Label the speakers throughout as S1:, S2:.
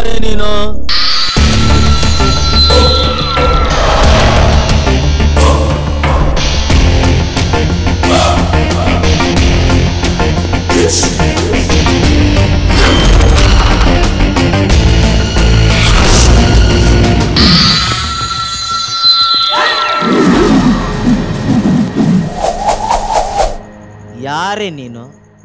S1: ಯಾರೇ ನೀನು? ಯಾರೇ ನೀನು?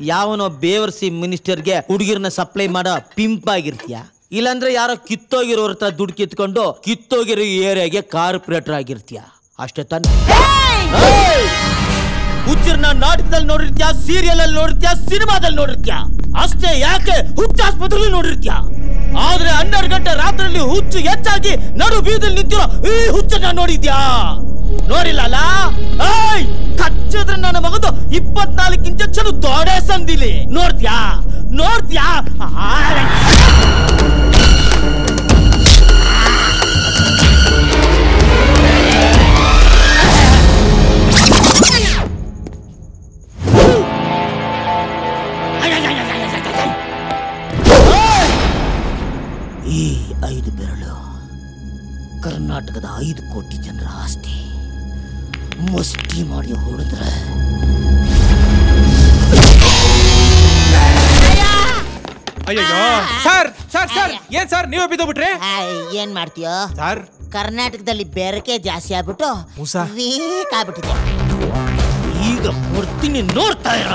S1: ಯಾವನೋ ಬೇವರ್ಸಿ ಮಿನಿಸ್ಟರ್ಗೆ ಹುಡುಗಿರ್ನ ಸಪ್ಲೈ ಮಾಡೋ ಪಿಂಪ್ ಆಗಿರ್ತೀಯ, ಇಲ್ಲಾಂದ್ರೆ ಯಾರೋ ಕಿತ್ತೋಗಿರೋರ ಹತ್ರ ದುಡ್ಡು ಕಿತ್ಕೊಂಡು ಕಿತ್ತೋಗಿರೋ ಏರಿಯಾಗೆ ಕಾರ್ಪೊರೇಟರ್ ಆಗಿರ್ತೀಯ, ಅಷ್ಟೇ ತಾನೆ? ಹುಚ್ಚರ್ನ ನಾಟಕದಲ್ಲಿ ನೋಡಿರ್ತೀಯ, ಸೀರಿಯಲ್ ಅಲ್ಲಿ ನೋಡಿರ್ತೀಯ, ಸಿನಿಮಾದಲ್ಲಿ ನೋಡಿರ್ತೀಯ, ಅಷ್ಟೇ ಯಾಕೆ ಹುಚ್ಚಾಸ್ಪತ್ರೆಯಲ್ಲಿ ನೋಡಿರ್ತೀಯ. ಆದ್ರೆ 12 ಗಂಟೆ ರಾತ್ರಿಯಲ್ಲಿ ಹುಚ್ಚು ಹೆಚ್ಚಾಗಿ ನಡು ಬೀದಿಯಲ್ಲಿ ನಿಂತಿರೋ ಈ ಹುಚ್ಚನ್ನ ನೋಡಿದ್ಯಾ? ನೋಡಿಲ್ಲ? ಕಚ್ಚಿದ್ರೆ ನನ್ನ ಮಗದು 24 ಇಂಜೆಕ್ಷನ್ ದೊಡೆ ಸಂದಿಲಿ. ನೋಡ್ತ್ಯಾ? ಈ 5 ಬೆರಳು ಕರ್ನಾಟಕದ 5 ಕೋಟಿ ಜನರ ಆಸ್ತಿ. ಮುಷ್ಟಿ ಮಾಡಿ ಹೊಡೆದ್ರೆ
S2: ಅಯ್ಯೋ ಸರ್ ಸರ್ ಸರ್ ಏನ್ ಸರ್ ನೀವೇ ಬಿದ್ದೋಗ್ಬಿಟ್ರೆ?
S3: ಏನ್ ಮಾಡ್ತೀಯೋ
S2: ಸರ್?
S3: ಕರ್ನಾಟಕದಲ್ಲಿ ಬೆರಕೆ ಜಾಸ್ತಿ ಆಗ್ಬಿಟ್ಟು ವೀಕ್ ಆಗ್ಬಿಟ್ಟಿದೆ.
S1: ಈಗ ಕೊಡ್ತೀನಿ, ನೋಡ್ತಾ ಇರ.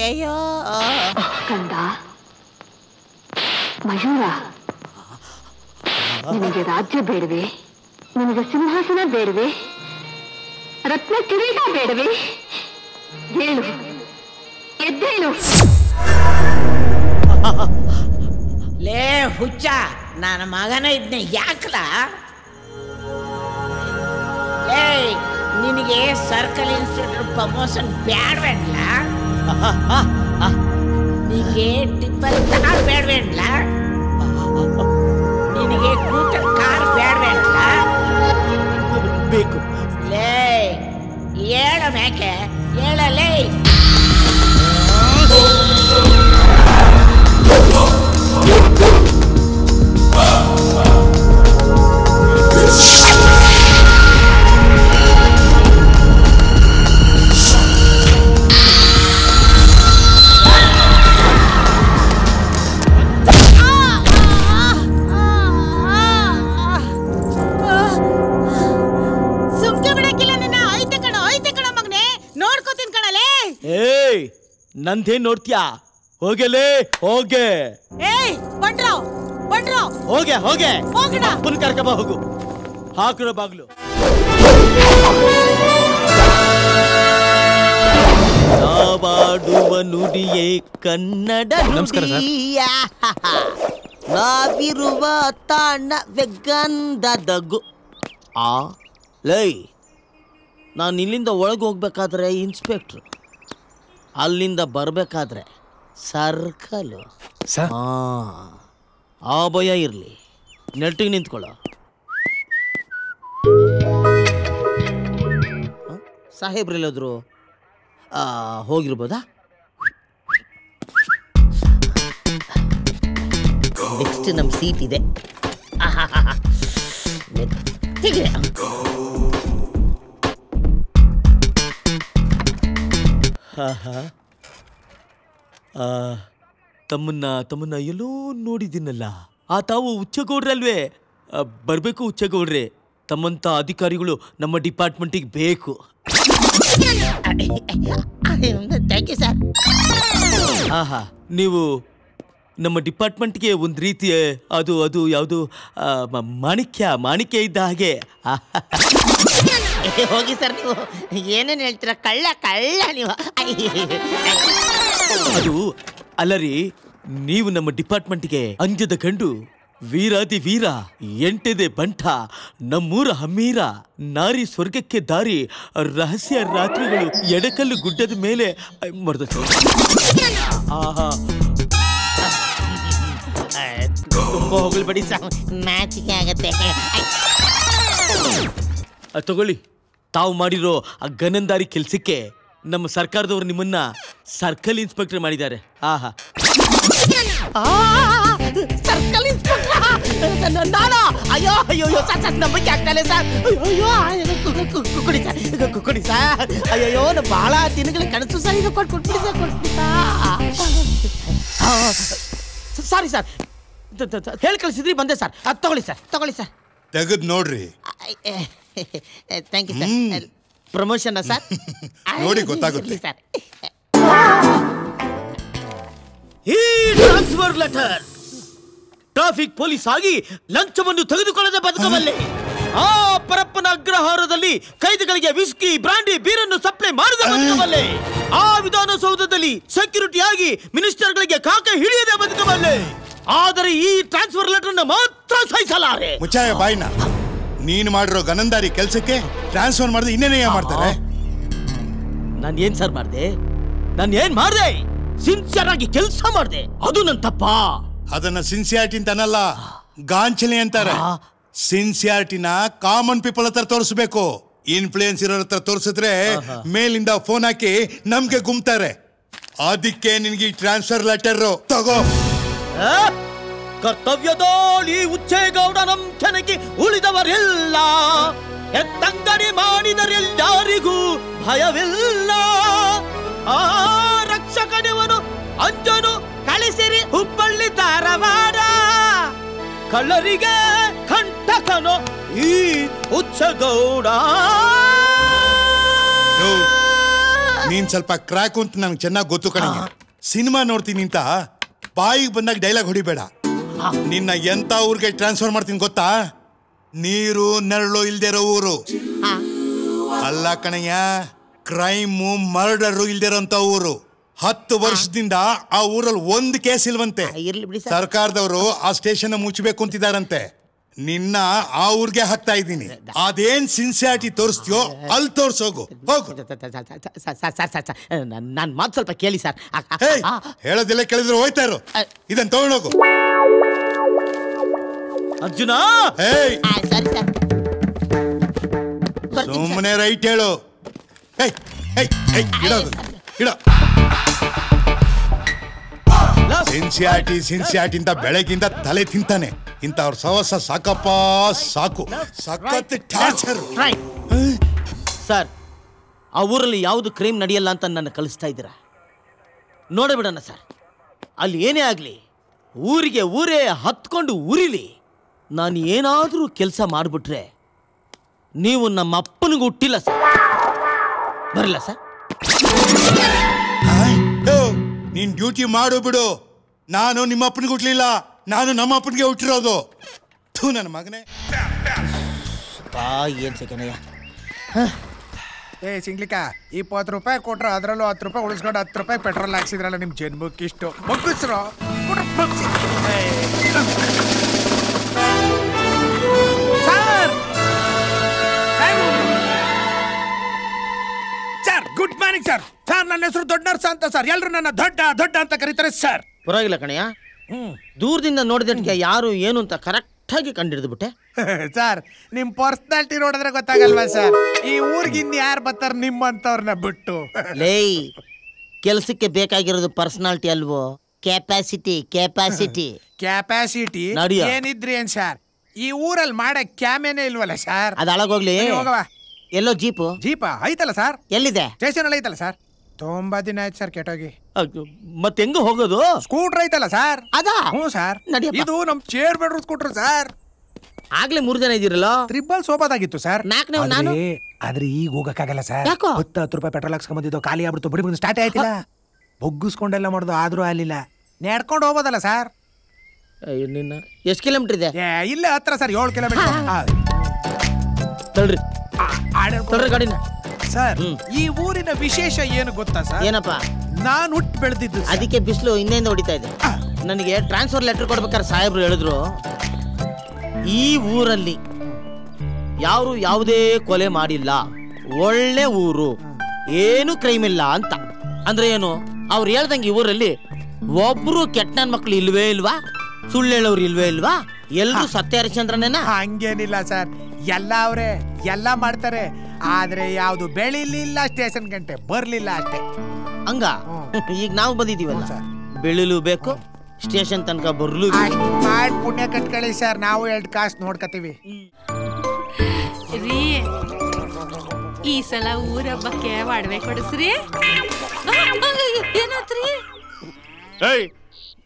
S3: ಅಯ್ಯೋ
S4: ಕಂದ ಮಯೂರ, ನಿನಗೆ ರಾಜ್ಯ ಬೇಡವೇ? ನಿನಗೆ ಸಿಂಹಾಸನ ಬೇಡವೇ? ರತ್ನ ಕಿರೀಟ ಬೇಡವೇ? ಹೇಳು, ಎದ್ದೇಳು.
S3: ಲೇ ಹುಚ್ಚ, ನನ್ನ ಮಗನ ಇದನ್ನ ಯಾಕಲ? ಲೇ, ನಿನಗೆ ಸರ್ಕಲ್ ಇನ್ಸ್ಪೆಕ್ಟರ್ ಪ್ರಮೋಷನ್ ಬ್ಯಾಡ್ವೇಡ್ಲ? ನಿನಗೆ ಟಿಪ್ಪರ್ ಕಾರ್ ಬೇಡವೇಡ್ಲ? ನಿನಗೆ ಕೂಟರ್ ಕಾರ್ ಬೇಡವೇಡ್ಲ?
S1: ಬೇಕು.
S3: ಲೇ ಹೇಳ ಮೇಕೆ, ಹೇಳಲೇ.
S1: ನಂದೇನ್ ನೋಡ್ತೀಯಾ? ಹೋಗಲೇ ಹೋಗೆ. ಹೋಗೆ ಹೋಗೆ ಅಪ್ಪನ ಕರ್ಕಬ ಹೋಗು. ಹಾಕಿರೋ ಬಾಗ್ಲು. ನಾವಾಡುವ ನುಡಿಯೇ ಕನ್ನಡ.
S2: ನಮಸ್ಕಾರ ಸರ್.
S1: ನಾವಿರುವ ತಾಣ ಗಂಧದಗು. ಲೈ, ನಾನು ಇಲ್ಲಿಂದ ಒಳಗೆ ಹೋಗ್ಬೇಕಾದ್ರೆ ಇನ್ಸ್ಪೆಕ್ಟ್ರು, ಅಲ್ಲಿಂದ ಬರಬೇಕಾದ್ರೆ ಸರ್ಕಲು. ಆ ಭಯ ಇರಲಿ, ನೆಟ್ಟಿಗೆ ನಿಂತ್ಕೊಳ್ಳೋ. ಸಾಹೇಬ್ರೆಲ್ಲೋದ್ರು? ಹೋಗಿರ್ಬೋದಾ? ನೆಕ್ಸ್ಟ್ ನಮ್ಮ ಸೀಟ್ ಇದೆ. ತಮ್ಮನ್ನ ಎಲ್ಲೋ ನೋಡಿದ್ದೀನಲ್ಲ. ತಾವು ಉಚ್ಚಗೌಡ್ರಲ್ವೇ? ಬರಬೇಕು ಉಚ್ಚಗೌಡ್ರೆ. ತಮ್ಮಂಥ ಅಧಿಕಾರಿಗಳು ನಮ್ಮ ಡಿಪಾರ್ಟ್ಮೆಂಟಿಗೆ ಬೇಕು. ನೀವು ನಮ್ಮ ಡಿಪಾರ್ಟ್ಮೆಂಟ್ಗೆ ಒಂದು ರೀತಿಯ ಅದು ಯಾವುದು ಮಾಣಿಕ್ಯ ಇದ್ದ ಹಾಗೆ.
S3: ಹೋಗಿ ಸರ್, ನೀವು ಏನೇನು ಹೇಳ್ತೀರ? ಕಳ್ಳ ನೀವು.
S1: ಅದು ಅಲ್ಲರಿ, ನೀವು ನಮ್ಮ ಡಿಪಾರ್ಟ್ಮೆಂಟ್ಗೆ ಅಂಜದ ಕಂಡು ವೀರಾದಿ ವೀರ, ಎಂಟೆದೆ ಬಂಟ, ನಮ್ಮೂರ ಹಮ್ಮೀರ, ನಾರಿ ಸ್ವರ್ಗಕ್ಕೆ ದಾರಿ, ರಹಸ್ಯ ರಾತ್ರಿಗಳು, ಎಡಕಲ್ಲು ಗುಡ್ಡದ ಮೇಲೆ ತುಂಬ ಹೊಗಳ್ಬೇಡಿ ಸರ್.
S3: ನಾಚಿಕೆ ಆಗತ್ತೆ.
S1: ತಗೊಳ್ಳಿ, ತಾವು ಮಾಡಿರೋ ಆ ಗನಂದಾರಿ ಕೆಲ್ಸಕ್ಕೆ ನಮ್ಮ ಸರ್ಕಾರದವರು ನಿಮ್ಮನ್ನ ಸರ್ಕಲ್ ಇನ್ಸ್ಪೆಕ್ಟರ್ ಮಾಡಿದ್ದಾರೆ. ಆಹಾ,
S3: ಸರ್ಕಲ್ ಇನ್ಸ್ಪೆಕ್ಟರ್ ನಾನಾ? ಅಯ್ಯೋ ಅಯ್ಯೋ ಸರ್ ಸರ್ ನಂಬಿಕೆ ಆಗ್ತಾ ಇಲ್ಲ ಸರ್. ಅಯ್ಯೋ ಕುಡಿ ಸರ್, ಕುಡಿ ಸರ್. ಅಯ್ಯೋ ಬಹಳ ದಿನಗಳ ಕನಸು ಸರ್. ಇದು ಕೊಟ್ಬಿಡಿ ಸರ್, ಕೊಟ್ಬಿಡಿ ಸರ್. ಸಾರಿ ಸರ್, ಹೇಳಿ ಕಳಿಸಿದ್ರಿ, ಬಂದೆ ಸರ್. ಅದು ತಗೊಳ್ಳಿ ಸರ್, ತಗೊಳ್ಳಿ ಸರ್.
S5: ತೆಗೆದು ನೋಡ್ರಿ.
S3: Thank you sir. Promotion sir?
S5: ನೋಡಿ ಗೊತ್ತಾಗುತ್ತೆ
S3: ಸರ್.
S1: ಈ ಟ್ರಾನ್ಸ್ಫರ್ ಲೆಟರ್ ಟ್ರಾಫಿಕ್ ಪೊಲೀಸ್ ಆಗಿ ಲಂಚವನ್ನು ತೆಗೆದುಕೊಳ್ಳದೆ ಬದುಕಬಲ್ಲೆ. ಆ ಪರಪ್ಪನ ಅಗ್ರಹಾರದಲ್ಲಿ ಕೈದಿಗಳಿಗೆ ವಿಸ್ಕಿ, ಬ್ರಾಂಡಿ, ಬೀರನ್ನು ಸಪ್ಲೈ ಮಾಡದೆ ಬದುಕಬಲ್ಲೆ. ಆ ವಿಧಾನಸೌಧದಲ್ಲಿ ಸೆಕ್ಯೂರಿಟಿ ಆಗಿ ಮಿನಿಸ್ಟರ್ಗಳಿಗೆ ಕಾಕೆ ಹಿಡಿಯದೆ ಬದುಕಬಲ್ಲೆ. ಆದರೆ ಈ ಟ್ರಾನ್ಸ್ಫರ್ ಲೆಟರ್ ಮಾತ್ರ ಸಹಿಸಲಾರೆ.
S5: ಮುಚ್ಚಾಯ ಬಾಯ್ನ. ನೀನು ಮಾಡಿರೋ ಗನಂದಾರಿ ಕೆಲಸಕ್ಕೆ ಟ್ರಾನ್ಸ್ಫರ್ ಮಾಡಿದ್ರೆ ಇನ್ನೇನೇ ಮಾಡ್ತಾರೆ?
S1: ನಾನು ಏನ್ ಸರ್ ಮಾಡಿದೆ? ನಾನು ಏನ್ ಮಾಡಿದೆ? ಸಿನ್ಸಿಯರ್ ಆಗಿ ಕೆಲಸ ಮಾಡಿದೆ. ಅದು ನನ್ನ ತಪ್ಪಾ?
S5: ಅದನ್ನ ಸಿನ್ಸಿಯಾರಿಟಿ ಅಂತನಲ್ಲ, ಗಾಂಚಲಿ ಅಂತಾರೆ. ಸಿನ್ಸಿಯಾರಿಟಿನ ಕಾಮನ್ ಪೀಪಲ್ ಹತ್ರ ತೋರಿಸ್ಬೇಕು. ಇನ್ಫ್ಲೂಯೆನ್ಸ್ ಇರೋರ ಹತ್ರ ತೋರಿಸಿದ್ರೆ ಮೇಲಿಂದ ಫೋನ್ ಹಾಕಿ ನಮ್ಗೆ ಗುಮ್ತಾರೆ. ಅದಕ್ಕೆ ನಿನ್ಗೆ ಟ್ರಾನ್ಸ್ಫರ್ ಲೆಟರ್ ತಗೋ.
S1: ಕರ್ತವ್ಯದೋಳಿ ಉಚ್ಚೇಗೌಡ ನಮ್ ಜನಕ್ಕೆ ಉಳಿದವರಿಲ್ಲ. ಎತ್ತಂಗಡಿ ಮಾಡಿದರೆಲ್ಲರಿಗೂ ಭಯವಿಲ್ಲ. ಆ ರಕ್ಷಕನಿವನು ಅಂಜನು ಕಳಿಸಿರಿ ಹುಬ್ಬಳ್ಳಿ ಧಾರವಾಡ. ಕಳ್ಳರಿಗೆ ಕಂಟಕನೋ ಈ ಉಚ್ಚಗೌಡ.
S5: ನೀನ್ ಸ್ವಲ್ಪ ಕ್ರ್ಯಾಕ್ ಅಂತ ನಂಗೆ ಚೆನ್ನಾಗಿ ಗೊತ್ತು ಕಣೆ. ಸಿನಿಮಾ ನೋಡ್ತೀನಿ ಅಂತ ಬಾಯಿಗೆ ಬಂದಾಗ ಡೈಲಾಗ್ ಹೊಡಿಬೇಡ. ನಿನ್ನ ಎಂತ ಊರಿಗೆ ಟ್ರಾನ್ಸ್ಫರ್ ಮಾಡ್ತೀನಿ ಗೊತ್ತಾ? ನೀರು ನೆರಳು ಇಲ್ದಿರೋ ಊರು ಅಲ್ಲ ಕಣಯ್ಯ, ಕ್ರೈಮು ಮರ್ಡರು ಇಲ್ದಿರೋಂತ ಊರು. 10 ವರ್ಷದಿಂದ ಆ ಊರಲ್ಲಿ ಒಂದು ಕೇಸ್ ಇಲ್ವಂತೆ. ಸರ್ಕಾರದವರು ಆ ಸ್ಟೇಷನ್ ಮುಚ್ಚಬೇಕು ಅಂತಿದಾರಂತೆ. ನಿನ್ನ ಆ ಊರಿಗೆ ಹಾಕ್ತಾ ಇದ್ದೀನಿ. ಅದೇನ್ ಸಿನ್ಸಿಯಾರಿಟಿ ತೋರಿಸ್ತೀಯೋ ಅಲ್ಲಿ ತೋರ್ಸೋಗು, ಹೋಗು.
S3: ನಾನು ಮಾತು ಸ್ವಲ್ಪ ಕೇಳಿ ಸರ್.
S5: ಹೇಳೋದೆಲ್ಲ ಕೇಳಿದ್ರೆ ಹೋಯ್ತಾ ಇರು. ಇದನ್ನ ತಗೊಂಡೋಗು.
S1: ಅರ್ಜುನ,
S5: ಸುಮ್ಮನೆ ರೈಟ್ ಹೇಳು. ಸಿನ್ಸಿಯಾರಿಟಿ ಅಂತ ಬೆಳಗಿಂದ ತಲೆ ತಿಂತಾನೆ. ಇಂಥವ್ರ ಸವಸ ಸಾಕಪ್ಪ ಸಾಕು. ಸಖತ್ ಟಾರ್ಚರ್.
S1: ಸರ್, ಆ ಊರಲ್ಲಿ ಯಾವುದು ಕ್ರೈಮ್ ನಡೆಯಲ್ಲ ಅಂತ ನನ್ನ ಕಳಿಸ್ತಾ ಇದ್ದೀರಾ? ನೋಡಬಿಡೋಣ ಸರ್. ಅಲ್ಲಿ ಏನೇ ಆಗಲಿ, ಊರಿಗೆ ಊರೇ ಹತ್ಕೊಂಡು ಉರಿಲಿ. ನಾನು ಏನಾದರೂ ಕೆಲಸ ಮಾಡಿಬಿಟ್ರೆ ನೀವು ನಮ್ಮ ಅಪ್ಪನಿಗೆ ಹುಟ್ಟಿಲ್ಲ ಸರ್. ಬರಲ್ಲ ಸರ್.
S5: ನೀನ್ ಡ್ಯೂಟಿ ಮಾಡು ಬಿಡು. ನಾನು ನಿಮ್ಮ ಅಪ್ಪನಿಗೆ ಹುಟ್ಟಲಿಲ್ಲ, ನಾನು ನಮ್ಮ ಅಪ್ಪನಿಗೆ ಹುಟ್ಟಿರೋದು. ನನ್ನ ಮಗನೇ.
S3: ಏನ್ ಸೆಕೆಂಡಯ್ಯ.
S6: ಸಿಂಗ್ಲಿಕ 20 ರೂಪಾಯಿ ಕೊಟ್ರೆ ಅದರಲ್ಲೂ 10 ರೂಪಾಯಿ ಉಳಿಸ್ಕೊಂಡು 10 ರೂಪಾಯಿ ಪೆಟ್ರೋಲ್ ಹಾಕ್ಸಿದ್ರಲ್ಲ ನಿಮ್ ಜನ್ಮಕ್ಕೆ ಇಷ್ಟು ಮುಗಿಸ್ರು. Sir good morning sir. Sir ನನ್ನ ಹೆಸರು ದೊಡ್ಡ ನರ್ಸ ಅಂತ ಸರ್. ಎಲ್ರು ನನ್ನ ದೊಡ್ಡ ದೊಡ್ಡ ಅಂತ ಕರೀತಾರೆ ಸರ್.
S1: ಪರವಾಗಿಲ್ಲ ಕಣಯ್ಯ, ದೂರದಿಂದ ನೋಡಿದಕ್ಕೆ ಯಾರು ಏನು ಅಂತ ಕರೆಕ್ಟ್ ಆಗಿ ಕಂಡಿಡಿದು ಬಿಟ್ಟೆ.
S6: ಸರ್ ನಿಮ್ ಪರ್ಸನಾಲಿಟಿ ನೋಡಿದ್ರೆ ಗೊತ್ತಾಗಲ್ವಾ ಸರ್? ಈ ಊರ್ಗಿನ್ ಯಾರು ಬರ್ತಾರ ನಿಮ್ಮಂತವ್ರನ್ನ ಬಿಟ್ಟು?
S3: ಲೇ, ಕೆಲಸಕ್ಕೆ ಬೇಕಾಗಿರೋದು ಪರ್ಸನಾಲಿಟಿ ಅಲ್ವೋ, ಕೆಪಾಸಿಟಿ.
S6: ಕ್ಯಾಪಾಸಿಟಿ ಏನಿದ್ರಿ ಏನ್ ಸರ್? ಈ ಊರಲ್ಲಿ ಮಾಡಕ್ ಕ್ಯಾಮೇನೆ ಇಲ್ವಲ್ಲ ಸರ್?
S3: ಅದ ಅಳಗೋಗ್ಲಿ.
S6: ಹೋಗವಾ.
S3: ಎಲ್ಲೋ ಜೀಪಾ
S6: ಐತಲ್ಲ ಸರ್?
S3: ಎಲ್ಲಿದೆ?
S6: ಸ್ಟೇಷನ್ ಅಲ್ಲಿ ಐತಲ್ಲ ಸರ್. ತುಂಬಾ ದಿನ ಆಯ್ತು ಸರ್ ಕೆಟ್ಟೋಗಿ.
S1: ಮತ್ತೆ ಹೆಂಗ ಹೋಗೋದು?
S6: ಸ್ಕೂಟರ್ ಐತಲ್ಲ ಸರ್?
S3: ಅದಾ?
S6: ಹ್ಞೂ ಸರ್. ಇದು ನಮ್ ಚೇರ್ ಬೆಡ್ರೂಮ್ ಸ್ಕೂಟರ್ ಸರ್.
S1: ಆಗ್ಲೇ 3 ಜನ ಇದ್ದೀರಲ್ಲ?
S6: ಟ್ರಿಬಲ್ ಸೋಬಾದಾಗಿತ್ತು ಸರ್.
S3: ನಾನು
S6: ಆದ್ರೆ ಈಗ ಹೋಗಕ್ಕಾಗಲ್ಲ ಸರ್. 10 ರೂಪಾಯಿ ಪೆಟ್ರೋಲ್ ಹಾಕ್ಸ್ಕೊಂಬಂದಿದ್ದು ಖಾಲಿ ಆಗ್ಬಿಡ್ತು. ಬಿಡಿ ಬಂದು ಸ್ಟಾರ್ಟ್ ಆಯ್ತಿಲ್ಲ. ಬೊಗ್ಗಿಸ್ಕೊಂಡೆಲ್ಲ ಮಾಡೋದು ಆದ್ರೂ ಅಲ್ಲಿಲ್ಲ. ನೆಡ್ಕೊಂಡು ಹೋಗೋದಲ್ಲ ಸರ್.
S1: ನಿನ್ನ ಎಷ್ಟು ಕಿಲೋಮೀಟರ್ ಇದೆ?
S6: ಇಲ್ಲೇ ಹತ್ರ ಸರ್, 7 ಕಿಲೋಮೀಟರ್.
S1: ತಳ್ರಿ ಗಾಡಿನ.
S6: ಸರ್ ಈ ಊರಿನ ವಿಶೇಷ ಏನು ಗೊತ್ತಾ ಸರ್?
S3: ಏನಪ್ಪ?
S6: ನಾನು ಹುಟ್ಟು ಬೆಳೆದಿದ್ದು.
S3: ಅದಕ್ಕೆ ಬಿಸಿಲು ಹಿಂದೆಯಿಂದ ಹೊಡಿತಾ ಇದೆ. ನನಗೆ ಟ್ರಾನ್ಸ್ಫರ್ ಲೆಟರ್ ಕೊಡ್ಬೇಕಾದ್ರೆ ಸಾಹೇಬ್ರು ಹೇಳಿದ್ರು, ಈ ಊರಲ್ಲಿ ಯಾರು ಯಾವುದೇ ಕೊಲೆ ಮಾಡಿಲ್ಲ, ಒಳ್ಳೆ ಊರು, ಏನು ಕ್ರೈಮ್ ಇಲ್ಲ ಅಂತ. ಅಂದ್ರೆ ಏನು? ಅವ್ರು ಹೇಳ್ದಂಗೆ ಈ ಊರಲ್ಲಿ ಒಬ್ರು ಕೆಟ್ಟ ನನ್ನ ಮಕ್ಳು ಇಲ್ವೇ ಇಲ್ವಾ? ಸುಳ್ಳು ಹೇಳೋರು ಇಲ್ವೇ ಇಲ್ವಾ? ಎಲ್ರು ಸತ್ಯ ಹರಿಶ್ಚಂದ್ರನೇನಾ?
S6: ಹಂಗೇನಿಲ್ಲ ಸರ್, ಎಲ್ಲ ಅವ್ರೆ ಎಲ್ಲ ಮಾಡ್ತಾರೆ. ಆದ್ರೆ ಯಾವ್ದು ಬೆಳಿಲಿಲ್ಲ, ಸ್ಟೇಷನ್ ಗಂಟೆ ಬರ್ಲಿಲ್ಲ ಅಷ್ಟೇ.
S3: ಹಂಗ ಈಗ ನಾವು ಬಂದಿದೀವಲ್ಲ, ಬೆಳಿಲು ಬೇಕು, ಸ್ಟೇಷನ್ ತನಕ ಬರ್ಲು
S6: ಮಾಡಿ ಪುಣ್ಯ ಕಟ್ಕೊಳ್ಳಿ ಸರ್, ನಾವು 2 ಕಾಸು ನೋಡ್ಕತೀವಿ.
S7: ರೀ ಈ ಸಲ ಊರಬ್ಬಕ್ಕೆ ಒಡವೆ ಕೊಡಿಸ್ರಿ. ಏನಾತ್ರಿ?
S8: ಏಯ್,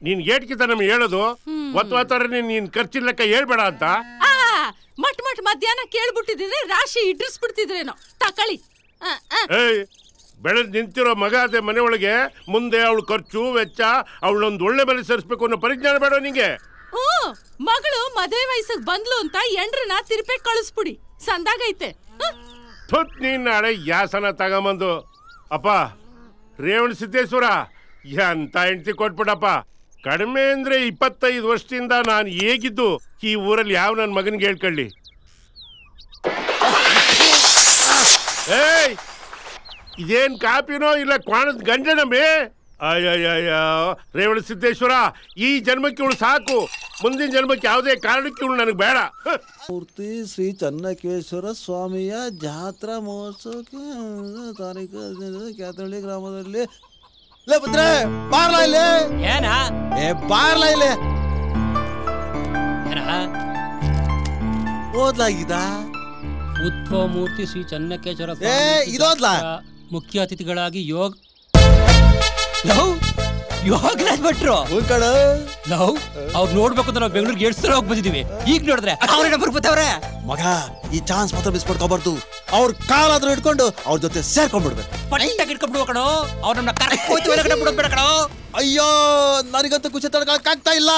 S8: ನೀನ್ ಏಟ್ಕಿತ ನಮ್ಗೆ ಹೇಳೋದು ಒತ್ತುವತ್ತಾರೆ ನೀನ್ ಖರ್ಚಿನ ಲೆಕ್ಕ ಹೇಳ್ಬೇಡ ಅಂತ.
S7: ಮಟ್ ಮಧ್ಯಾಹ್ನ ಕೇಳ್ಬಿಟ್ಟಿದ್ರೆ ರಾಶಿ ಇಡ್ರಿಸ್ಬಿಡ್ತಿದ್ರೇನೋ. ತಕೊಳ್ಳಿ.
S8: ಏಯ್, ಬೆಳೆದ್ ನಿಂತಿರೋ ಮಗ ಅದೇ ಮನೆ ಒಳಗೆ, ಮುಂದೆ ಅವಳು ಖರ್ಚು ವೆಚ್ಚ, ಅವಳೊಂದು ಒಳ್ಳೆ ಬೆಲೆ ಸೇರಿಸ್ಬೇಕು ಅನ್ನೋ ಪರಿಜ್ಞಾನ ಬೇಡ ನಿಂಗೆ?
S7: ಮಗಳು ಮದುವೆ ವಯಸ್ಸಿಗೆ ಬಂದ್ಲು ಅಂತ ಎಂಡ್ರನ್ನ ತಿರುಪೆ ಕಳಿಸ್ಬಿಡಿ, ಸಂದಾಗೈತೆ.
S8: ನೀನ್ ನಾಳೆ ಯಾಸನ ತಗೊಂಬಂದು ಅಪ್ಪ ರೇವಣ ಸಿದ್ದೇಶ್ವರ ಎಂತ ಹೆಂಡತಿ ಕೊಟ್ಬಿಡಪ್ಪ. ಕಡಿಮೆ ಅಂದ್ರೆ 25 ವರ್ಷದಿಂದ ನಾನು ಹೇಗಿದ್ದು ಈ ಊರಲ್ಲಿ ಯಾವ ನನ್ನ ಮಗನಿಗೆ ಹೇಳ್ಕೊಳ್ಳಿ. ಏಯ್, ಇದೇನ್ ಕಾಪಿನೋ ಇಲ್ಲ ಕ್ವಾಣದ ಗಂಜನಮ್ಮೆ? ಅಯ್ಯಯ್ಯ ರೇವಣ ಸಿದ್ದೇಶ್ವರ, ಈ ಜನ್ಮಕ್ಕೆ ಇವಳು ಸಾಕು, ಮುಂದಿನ ಜನ್ಮಕ್ಕೆ ಯಾವುದೇ ಕಾರಣಕ್ಕೆ ಇವಳು ನನಗೆ ಬೇಡ.
S9: ಮೂರ್ತಿ ಶ್ರೀ ಚನ್ನಕೇಶ್ವರ ಸ್ವಾಮಿಯ ಜಾತ್ರಾ ಮಹೋತ್ಸವಕ್ಕೆ ತಾರೀಕು ಕ್ಯಾತಳ್ಳಿ ಗ್ರಾಮದಲ್ಲಿ ಬಾರ್ಲಾ ಇಲ್ಲಿ.
S10: ಏನ
S9: ಬಾರ್ಲಾ ಇಲ್ಲಿ ಓದ್ಲಾಗಿದ
S10: ಉತ್ಸವ ಮೂರ್ತಿ ಶ್ರೀ ಚನ್ನಕೇಶ್ವರ
S9: ಇದೋದ್ಲಾ
S10: ಮುಖ್ಯ ಅತಿಥಿಗಳಾಗಿ ಯೋಗರಾಜ್ ಭಟ್ರು ನಾವು ಅವ್ರು ನೋಡ್ಬೇಕು ಅಂತ ನಾವು ಬೆಂಗಳೂರಿಗೆ 2 ಸಲ ಹೋಗಿ ಬಂದಿದೀವಿ. ಈಗ ನೋಡಿದ್ರೆ ಅವ್ರ ಬರ್ಬೋದವ್ರೆ.
S9: ಮಗ, ಈ ಚಾನ್ಸ್ ಮಾತ್ರ ಮಿಸ್ ಮಾಡ್ಕೋಬಾರ್ದು. ಅವ್ರ ಕಾಲಾದ್ರೂ ಹಿಡ್ಕೊಂಡು ಅವ್ರ ಜೊತೆ ಸೇರ್ಕೊಂಡ್ಬಿಡ್ಬೇಕು.
S10: ಪಟ್ಟಾಗಿ ಹಿಡ್ಕೊಂಡ್ಬಿಡುವ ಕಣೋ, ಅವ್ರ ನಮ್ಮ ಕರ್ಕೋಯ್ತು ಹೊರಗಡೆ ಬಿಡೋದ್ಬೇಡ ಕಣೋ.
S9: ಅಯ್ಯೋ, ನನಗಂತೂ ಖುಷಿ ತಡ್ಕೊಳಕ್ಕಾಗ್ತಾ ಇಲ್ಲ.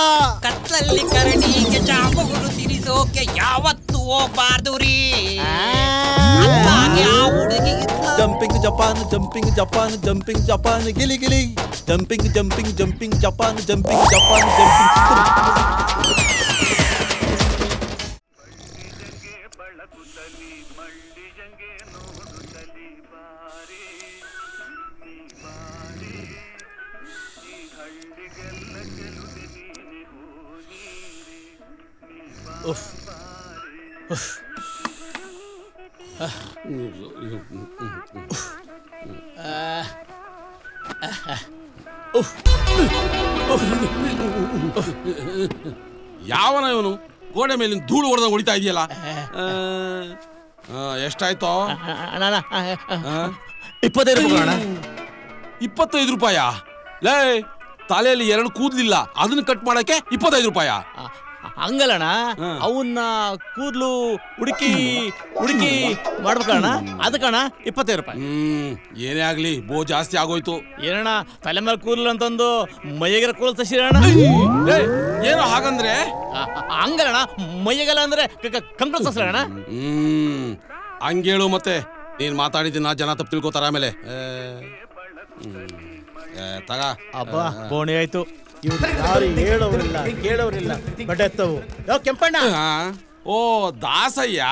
S10: ಕತ್ತಲಲ್ಲಿ ಕರಡಿಗೆ ಚಾಪಗಳು ತಿರಿಸೋಕೆ ಯಾವತ್ತೂ ಹೋಗ್ಬಾರ್ದು ರೀ.
S9: Jumping Japan, jumping Japan, jumping Japan, ಗಿಲಿ ಗಿಲಿ, jumping jumping jumping Japan, jumping Japan, jumping.
S11: ಯಾವನ ಇವನು ಗೋಡೆ ಮೇಲಿನ ಧೂಳು ಹೊಡೆದ ಹೊಡಿತಾ ಇದೆಯಲ್ಲ. ಎಷ್ಟಾಯ್ತು? 25 ರೂಪಾಯ? ಲೇ, ತಲೆಯಲ್ಲಿ 2 ಕೂದ್ಲಿಲ್ಲ, ಅದನ್ನ ಕಟ್ ಮಾಡಕ್ಕೆ 25 ರೂಪಾಯ?
S3: ಹಂಗಲ್ಲಣ್ಣ, ಅವನ್ನ ಕೂದ್ಲು ಹುಡುಕಿ ಮಾಡ್ಬೇಕಣ್ಣ, ಅದಕ್ಕಣ್ಣ 25 ರೂಪಾಯಿ.
S11: ಏನೇ ಆಗ್ಲಿ, ಬೋ ಜಾಸ್ತಿ ಆಗೋಯ್ತು.
S3: ಏನಣ್ಣ ತಲೆ ಮೇಲೆ ಕೂದ್ಲು ಅಂತಂದು ಮೈಯಗರ ಕೂದಲು ತಸಿರಣ್ಣ?
S11: ಏನೋ ಹಾಗಂದ್ರೆ?
S3: ಹಂಗಲ್ಲಣ್ಣ, ಮೈಯಗಲ್ಲ ಅಂದ್ರೆ ಕಂಕಳ ತಸರಣ್ಣ.
S11: ಹಂಗೇಳು ಮತ್ತೆ. ನೀನ್ ಮಾತಾಡಿದ್ದೀನ ಜನ ತಪ್ಪು ತಿಳ್ಕೊತಾರ ಆಮೇಲೆ. ತಗ
S3: ಅಬ್ಬಾ, ಬೋಣಿ ಆಯ್ತು. ಯಾರು ಹೇಳೋರಿಲ್ಲ ಕೇಳೋರಿಲ್ಲ, ಬಡ್ಡೆತ್ತವು. ಕೆಂಪಣ್ಣ,
S11: ಓ ದಾಸಯ್ಯ,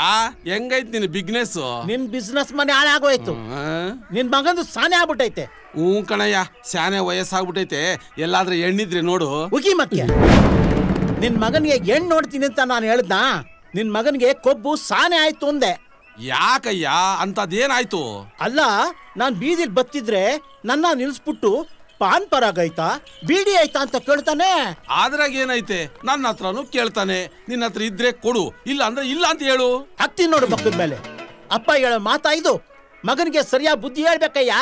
S11: ಹೆಂಗೈತ್ ನಿನ್ ಬಿಸ್ನೆಸ್?
S3: ನಿನ್ ಬಿಸ್ನೆಸ್ ಮನೆ ಹಾಳಾಗೋಯ್ತು. ನಿನ್ ಮಗಂದು ಸಾನೆ ಆಗ್ಬಿಟ್ಟೈತೆ.
S11: ಕಣಯ್ಯ, ಸ್ಯಾನೆ ವಯಸ್ಸಾಗ್ಬಿಟ್ಟೈತೆ. ಎಲ್ಲಾದ್ರೂ ಎಣ್ಣಿದ್ರೆ ನೋಡು.
S3: ಉಗಿ ಮಕ್ಕೆ, ನಿನ್ ಮಗನಿಗೆ ಹೆಣ್ಣು ನೋಡ್ತೀನಿ ಅಂತ ನಾನು ಹೇಳ್ದ. ನಿನ್ ಮಗನಿಗೆ ಕೊಬ್ಬು ಸಾನೆ ಆಯ್ತು ಅಂದೆ.
S11: ಯಾಕಯ್ಯ, ಅಂತದೇನಾಯ್ತು?
S3: ಅಲ್ಲ, ನಾನ್ ಬೀದಿಲ್ ಬತ್ತಿದ್ರೆ ನನ್ನ ನಿಲ್ಸ್ಬಿಟ್ಟು ಪಾನ್ ಪರಾಗ್ ಆಯ್ತಾ ಬೀಡಿ ಆಯ್ತಾ ಅಂತ ಕೇಳ್ತಾನೆ.
S11: ಆದ್ರಾಗ ಏನೈತೆ? ನನ್ನ ಹತ್ರನು ಕೇಳ್ತಾನೆ. ನಿನ್ನ ಹತ್ರ ಇದ್ರೆ ಕೊಡು, ಇಲ್ಲ ಅಂದ್ರೆ ಇಲ್ಲ ಅಂತ ಹೇಳು.
S3: ಹತ್ತಿ ನೋಡು ಪಕ್ಕದ ಮೇಲೆ. ಅಪ್ಪ ಹೇಳೋ ಮಾತಾ ಇದು? ಮಗನಿಗೆ ಸರಿಯಾಗಿ ಬುದ್ಧಿ ಹೇಳ್ಬೇಕಯ್ಯ.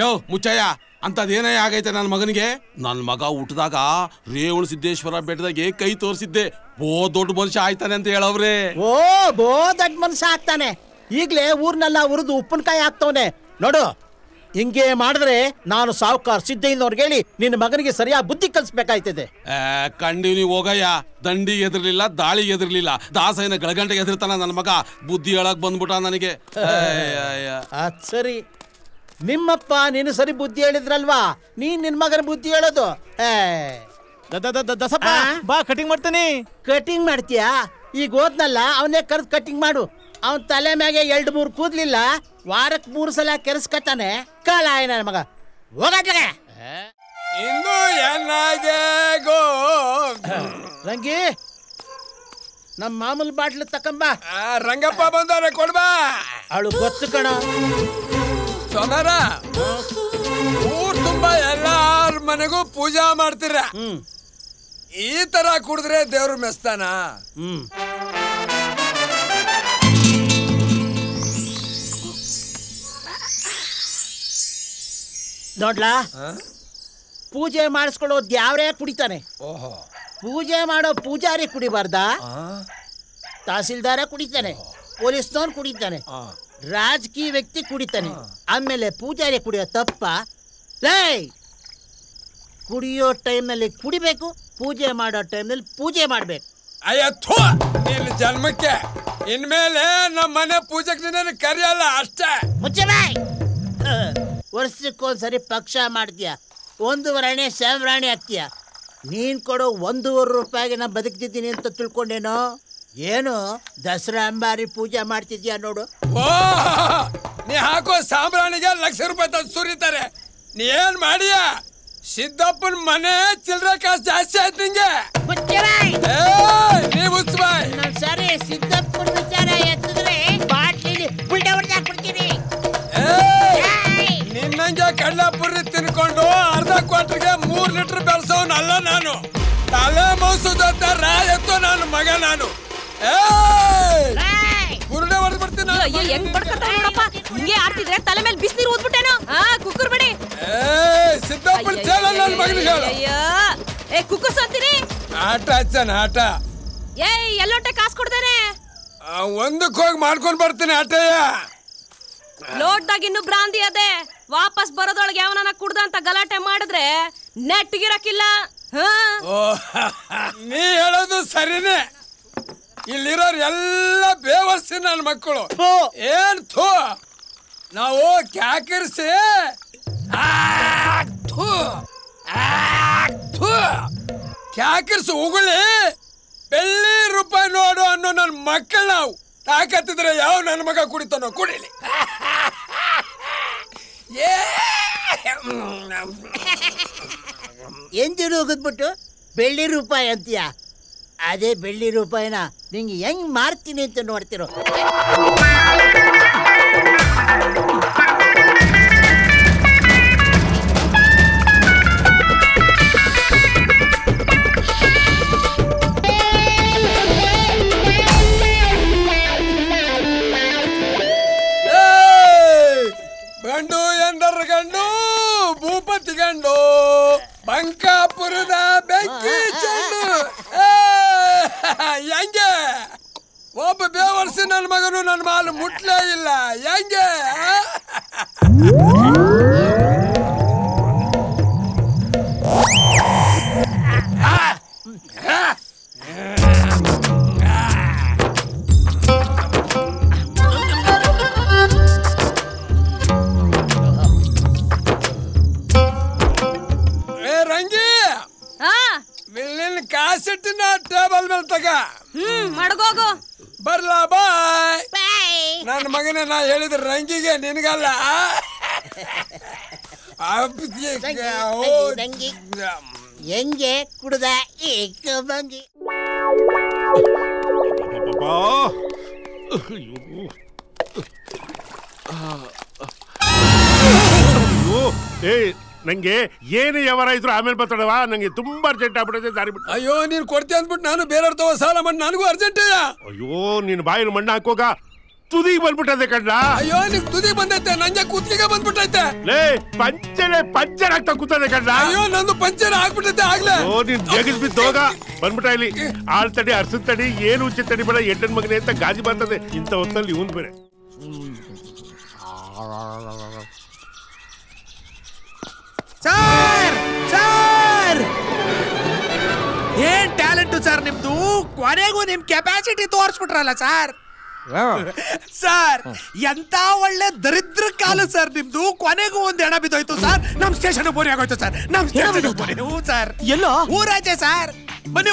S11: ಯೋ ಮುಚ್ಚಯ್ಯ, ಅಂತದೇನೇ ಆಗೈತೆ ನನ್ನ ಮಗನಿಗೆ? ನನ್ನ ಮಗ ಹುಟ್ಟಿದಾಗ ರೇವಣ ಸಿದ್ದೇಶ್ವರ ಬೆಟ್ಟದಾಗೆ ಕೈ ತೋರಿಸಿದ್ದೆ, ದೊಡ್ಡ ಮನುಷ್ಯ ಆಯ್ತಾನೆ ಅಂತ ಹೇಳವ್ರೆ.
S3: ಓ, ದೊಡ್ಡ ಮನುಷ್ಯ ಆಗ್ತಾನೆ. ಈಗ್ಲೇ ಊರ್ನೆಲ್ಲ ಉರಿದು ಉಪ್ಪಿನಕಾಯಿ ಹಾಕ್ತವನೆ ನೋಡು. ಹಿಂಗೆ ಮಾಡಿದ್ರೆ ನಾನು ಸಾವುಕಾರ ಸಿದ್ದಯ್ಯನವ್ರಿಗೆ ಹೇಳಿ ನಿನ್ನ ಮಗನಿಗೆ ಸರಿಯಾಗಿ ಬುದ್ಧಿ ಕಲಿಸ್ಬೇಕಾಯ್ತದೆ.
S11: ಕಂಡಿವ್ ನೀವು ಹೋಗಯ್ಯ. ದಂಡಿಗೆ ಎದಿರ್ಲಿಲ್ಲ, ದಾಳಿಗೆ ಎದಿರ್ಲಿಲ್ಲ, ದಾಸಯ್ಯನ ಗಳಗಂಟೆಗೆ ಎದಿರ್ತಾನ ನನ್ನ ಮಗ. ಬುದ್ಧಿ ಹೇಳಕ್ ಬಂದ್ಬಿಟ್ಟ ನನಗೆ.
S3: ಸರಿ, ನಿಮ್ಮಪ್ಪ ನೀನು ಸರಿ ಬುದ್ಧಿ ಹೇಳಿದ್ರಲ್ವಾ, ನೀನ್ ನಿನ್ ಮಗನ ಬುದ್ಧಿ ಹೇಳೋದು. ದಸಪ್ಪ ಬಾ, ಕಟಿಂಗ್ ಮಾಡ್ತಾನೆ. ಕಟಿಂಗ್ ಮಾಡ್ತೀಯಾ? ಈಗ ಓದ್ನಲ್ಲ, ಅವನೇ ಕರೆದು ಕಟಿಂಗ್ ಮಾಡು. ಅವನ್ ತಲೆ ಮ್ಯಾಗೆ 2-3 ಕೂದ್ಲಿಲ್ಲ, ವಾರಕ್ಕೆ 3 ಸಲ ಕೆರೆಸ್ಕತಾನೆ. ಕಾಲ ನನ್ನ ಮಗ ಹೋಗಟ್ಲೆ.
S12: ಇನ್ನು ಏನಾಗೆ ಗೋ
S3: ರಂಗಿ ನಮ್ಮ ಮಾಮೂಲು ಬಾಟ್ಲು ತಕೊಂಬ.
S12: ರಂಗಪ್ಪ ಬಂದವ್ರೆ ಕೊಡ್ಬಾ.
S3: ಅವಳು ಗೊತ್ತು ಕಣ
S12: ಸೋನಾರ. ಊರ್ ತುಂಬಾ ಎಲ್ಲಾರ ಮನೆಗೂ ಪೂಜಾ ಮಾಡ್ತೀರ. ಈ ತರ ಕುಡಿದ್ರೆ ದೇವ್ರು ಮೆಸ್ತಾನ.
S3: ನೋಡ್ಲಾ, ಪೂಜೆ ಮಾಡಿಸ್ಕೊಳ್ಳೋದು ಯಾವ್ರೇ ಕುಡಿತಾನೆ. ಪೂಜೆ ಮಾಡೋ ಪೂಜಾರಿ ಕುಡಿಬಾರ್ದ? ತಹಸೀಲ್ದಾರ ಕುಡಿತಾನೆ, ಪೊಲೀಸ್ನವ್ನು ಕುಡಿತಾನೆ, ರಾಜಕೀಯ ವ್ಯಕ್ತಿ ಕುಡಿತಾನೆ, ಆಮೇಲೆ ಪೂಜಾರಿ ಕುಡಿಯೋ ತಪ್ಪ? ಕುಡಿಯೋ ಟೈಮ್ನಲ್ಲಿ ಕುಡಿಬೇಕು, ಪೂಜೆ ಮಾಡೋ ಟೈಮ್ನಲ್ಲಿ ಪೂಜೆ ಮಾಡ್ಬೇಕು.
S12: ಅಯ್ಯೋ ನಿನ್ನ ಜನ್ಮಕ್ಕೆ ಇನ್ಮೇಲೆ ನಮ್ಮ ಮನೆ ಪೂಜೆಗೆ ನಿನ್ನ ಕರೆಯಲ್ಲ ಅಷ್ಟೇ.
S3: ಮುಚ್ಚೆ ಬಾಯ್. ವರ್ಷಕ್ಕೊಂದ್ಸರಿ ಪಕ್ಷ ಮಾಡ್ತೀಯ, 1 ವರ್ಷ ಸಾಂಬ್ರಾಣಿ ಹಾಕ್ತೀಯ. ನೀನ್ ಕೊಡೋ 1.5 ರೂಪಾಯಿಗೆ ನಾ ಬದುಕ್ತಿದ್ದೀನಿ ಅಂತ ತಿಳ್ಕೊಂಡೇನೋ? ಏನು ದಸರಾ ಅಂಬಾರಿ ಪೂಜೆ ಮಾಡ್ತಿದ್ಯಾ ನೋಡು.
S12: ಓ, ನೀ ಹಾಕೋ ಸಾಂಬ್ರಾಣಿಗೆ ಲಕ್ಷ ರೂಪಾಯಿ ತಂದು ಸುರಿತಾರೆ. ನೀ ಏನ್ ಮಾಡಿಯ? ಸಿದ್ದಪ್ಪನ ಮನೆ ಚಿಲ್ಲರೆ ಕಾಸು ಜಾಸ್ತಿ ಆಯ್ತು ನಿಂಗೆ. ನೀವು
S3: ಸರಿ ಸಿದ್ದಪ್ಪನ ವಿಚಾರ ಎತ್ತಿದ್ರೆ ಬಾಟ್ಲಿ ಬುಲ್ಡೆ ಹೊಡೆದಾಕ್ಬಿಡ್ತೀನಿ.
S12: ನಿನ್ನಂಗೆ ಕಡ್ಲಾಪುರಿ ತಿನ್ಕೊಂಡು ಅರ್ಧ ಕ್ವಾರ್ಟರ್ಗೆ 3 ಲೀಟರ್ ಬೆಳೆಸೋನಲ್ಲ ನಾನು. ತಲೆ ಮೌಸದ ರಾಯತ್ತು ನಾನು ಮಗ ನಾನು. ಬುರುಡೆ ಹೊಡೆದು ಬಿಡ್ತೀನಿ.
S13: ಹೆಂಗ್ ಬಡ್ಕರ್ತಾವ ನೋಡಪ್ಪ. ಹಿಂಗೆ ಆಡ್ತಿದ್ರೆ ತಲೆ ಮೇಲೆ ಬಿಸಿನೀರು ಊದ್ಬಿಟ್ಟೇನೋ. ಕುಕ್ಕರ್ ಬಿಡಿ.
S12: ಸಿದ್ದಪ್ಪನ ಚೇಲ ನನ್ನ ಮಗನಿಗೆ ಹೇಳು.
S13: ಕುಕ್ಕರ್ ಸತ್ತೀನಿ.
S12: ಆಟ ಹಚ್ಚನ ಆಟ.
S13: ಎಲ್ಲೊಟ್ಟೆ ಕಾಸು ಕೊಡ್ದೇನೆ.
S12: ಒಂದಕ್ಕೆ ಹೋಗಿ ಮಾಡ್ಕೊಂಡ್ ಬರ್ತೀನಿ ಆಟಯ್ಯ.
S13: ಲೋಡ್ದಾಗ ಇನ್ನು ಬ್ರಾಂದಿ ಅದೇ. ವಾಪಸ್ ಬರೋದೊಳಗೆ ಯಾವನ ಕುಡ್ದ ಅಂತ ಗಲಾಟೆ ಮಾಡಿದ್ರೆ ನೆಟ್ಟಿಗಿರಕ್ಕಿಲ್ಲ.
S12: ನೀ ಹೇಳೋದು ಸರಿನೇ. ಇಲ್ಲಿರೋರು ಎಲ್ಲ ಬೇವರ್ಸಿ ನನ್ನ ಮಕ್ಕಳು. ಏನ್ ಥೂ ನಾವು ಕ್ಯಾಕಿರ್ಸಿ ಕ್ಯಾಕಿರ್ಸಿ ಉಗುಳಿ ಬೆಳ್ಳಿ ರೂಪಾಯಿ ನೋಡು ಅನ್ನೋ ನನ್ನ ಮಕ್ಕಳು ನಾವು. ತಾಕತ್ತಿದ್ರೆ ಯಾವ ನನ್ನ ಮಗ ಕುಡಿತಾನೋ ಕುಡಿಲಿ.
S3: ಎಂದಿರು ಹೋಗಿದ್ಬಿಟ್ಟು ಬೆಳ್ಳಿ ರೂಪಾಯಿ ಅಂತೀಯ. ಅದೇ ಬೆಳ್ಳಿ ರೂಪಾಯಿನ ನಿಂಗೆ ಹೆಂಗ್ ಮಾರ್ತೀನಿ ಅಂತ ನೋಡ್ತಿರೋ.
S12: ಗಂಡು ಎಂದರ ಗಂಡು ಭೂಪತಿ ಗಂಡು ಬಂಕಾಪುರದ ಬೆಂಕಿ ಚೆಂಡು. ಹೆಂಗೆ ಒಬ್ಬ ಬೇವರ್ಸಿ ನನ್ನ ಮಗನು ನನ್ನ ಮಾಲು ಮುಟ್ಲೇ ಇಲ್ಲ. ಹೆಂಗೆ ರಂಗಿ ಮಿಲ್ಲಿನ ಕಾಸಿಟ್ಟಿನ ಟೇಬಲ್ ಮೇಲೆ ತಗ.
S13: ಮಡಗೋಗು.
S12: ಬರ್ಲಾ ಬಾಯ್. ನನ್ನ ಮಗನೇ ನಾ ಹೇಳಿದ ರಂಗಿಗೆ ನಿನಗಲ್ಲ.
S3: ಹೆಂಗೆ ಕುಡ್ದ ಬಂಗಿ.
S8: ನಂಗೆ ಏನು ವ್ಯವಹಾರ ಇದ್ರು ಆಮೇಲೆ ಮಾತಾಡವಾ. ನಂಗೆ ತುಂಬಾ ಅರ್ಜೆಂಟ್ ಆಗ್ಬಿಟ್ಟಿದೆ. ದಾರಿ ಬಿಟ್ಟು.
S12: ಅಯ್ಯೋ ನೀನ್ ಕೊಡ್ತೀಯ ಅಂದ್ಬಿಟ್ಟು ನಾನು ಬೇರೆಯವ್ರ ತಗೋ ಸಾಲ ಮಾಡಿ ನನಗೂ ಅರ್ಜೆಂಟ್.
S8: ಅಯ್ಯೋ ನಿನ್ ಬಾಯಿನ ಮಣ್ಣ ಹಾಕೋಗ ತುದಿಗೆ ಬಂದ್ಬಿಟ್ಟದೆ ಕಡ್ಲ.
S12: ಅಯ್ಯೋ ನಿನ್ ತುದಿಗೆ ಬಂದೈತೆ, ನಂಗೆ ಕುತ್ತಿಗೆ ಬಂದ್ಬಿಟ್ಟೈತೆ.
S8: ಲೇ ಪಂಚರ್ ಆಗ್ತಾ ಕೂತದೆ ಕಡ್ಲ.
S12: ಅಯ್ಯೋ ನಂದು ಪಂಚರ್ ಆಗ್ಬಿಟ್ಟೈತೆ ಆಗ್ಲೇ.
S8: ಓ ನೀನ್ ಜಗಸ್ ಬಿದ್ದು ಹೋಗ. ಬಂದ್ಬಿಟ್ಟ ಇಲ್ಲಿ. ಆಳ್ ತಡಿ ಅರ್ಸದ್ ತಡಿ ಏನು ಉಚ್ಚ ತಡಿ ಬೇಡ ಎಡ್ಡನ್ ಮಗನೆ ಅಂತ ಗಾಜಿ ಬರ್ತದೆ. ಇಂಥ ಹೊತ್ತಲ್ಲಿ ಇವನ್ ಬೇರೆ.
S6: ಸರ್ ಸರ್ ಏನ್ ಟ್ಯಾಲೆಂಟು ಸರ್ ನಿಮ್ದು. ಕೊನೆಗೂ ನಿಮ್ ಕೆಪಾಸಿಟಿ ತೋರಿಸ್ಬಿಟ್ರಲ್ಲ ಸರ್. ಸರ್ ಎಂತ ಒಳ್ಳೆ ದರಿದ್ರ ಕಾಲ ಸರ್ ನಿಮ್ದು. ಕೊನೆಗೂ ಒಂದ್ ಹೆಣ ಬಿದ್ದೋಯ್ತು ಸರ್. ನಮ್ ಸ್ಟೇಷನ್ ಬೋರಿ ಆಗೋಯ್ತು ಸರ್. ನಮ್ ಸ್ಟೇಷನ್ ಬೋರಿ ಸರ್.
S1: ಎಲ್ಲ
S6: ಊರಾಚೆ ಸರ್. ಬನ್ನಿ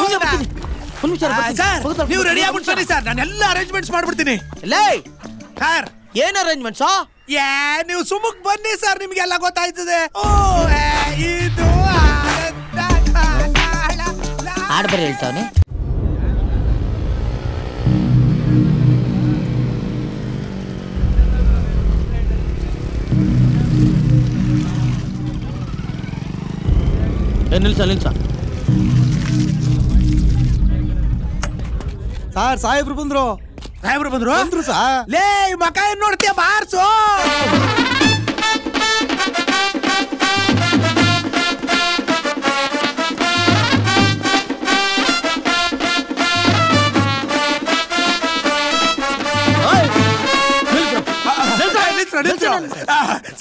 S6: ಸರ್, ನೀವು ರೆಡಿ ಆಗ್ಬಿಟ್ಟು ಬನ್ನಿ ಸರ್. ನಾನೆಲ್ಲ ಅರೇಂಜ್ಮೆಂಟ್ಸ್ ಮಾಡ್ಬಿಡ್ತೀನಿ. ಸರ್
S3: ಏನ್ ಅರೇಂಜ್ಮೆಂಟ್ಸ್?
S6: ನೀವು ಸುಮುಕ್ ಬನ್ನಿ ಸರ್, ನಿಮ್ಗೆಲ್ಲ ಗೊತ್ತಾಯ್ತದೆ. ಓ ಇದು
S3: ಹಾಡು ಬೇರೆ ಹೇಳ್ತಾವನೆ. ನಿಲ್ಸ
S6: ಸರ್ ಸಾಹೇಬ್ರು ಬಂದ್ರು ಸರ್. ಲೇ ಮಕ ಏನ್ ನೋಡ್ತೀಯ ಬಾರ್ಸು.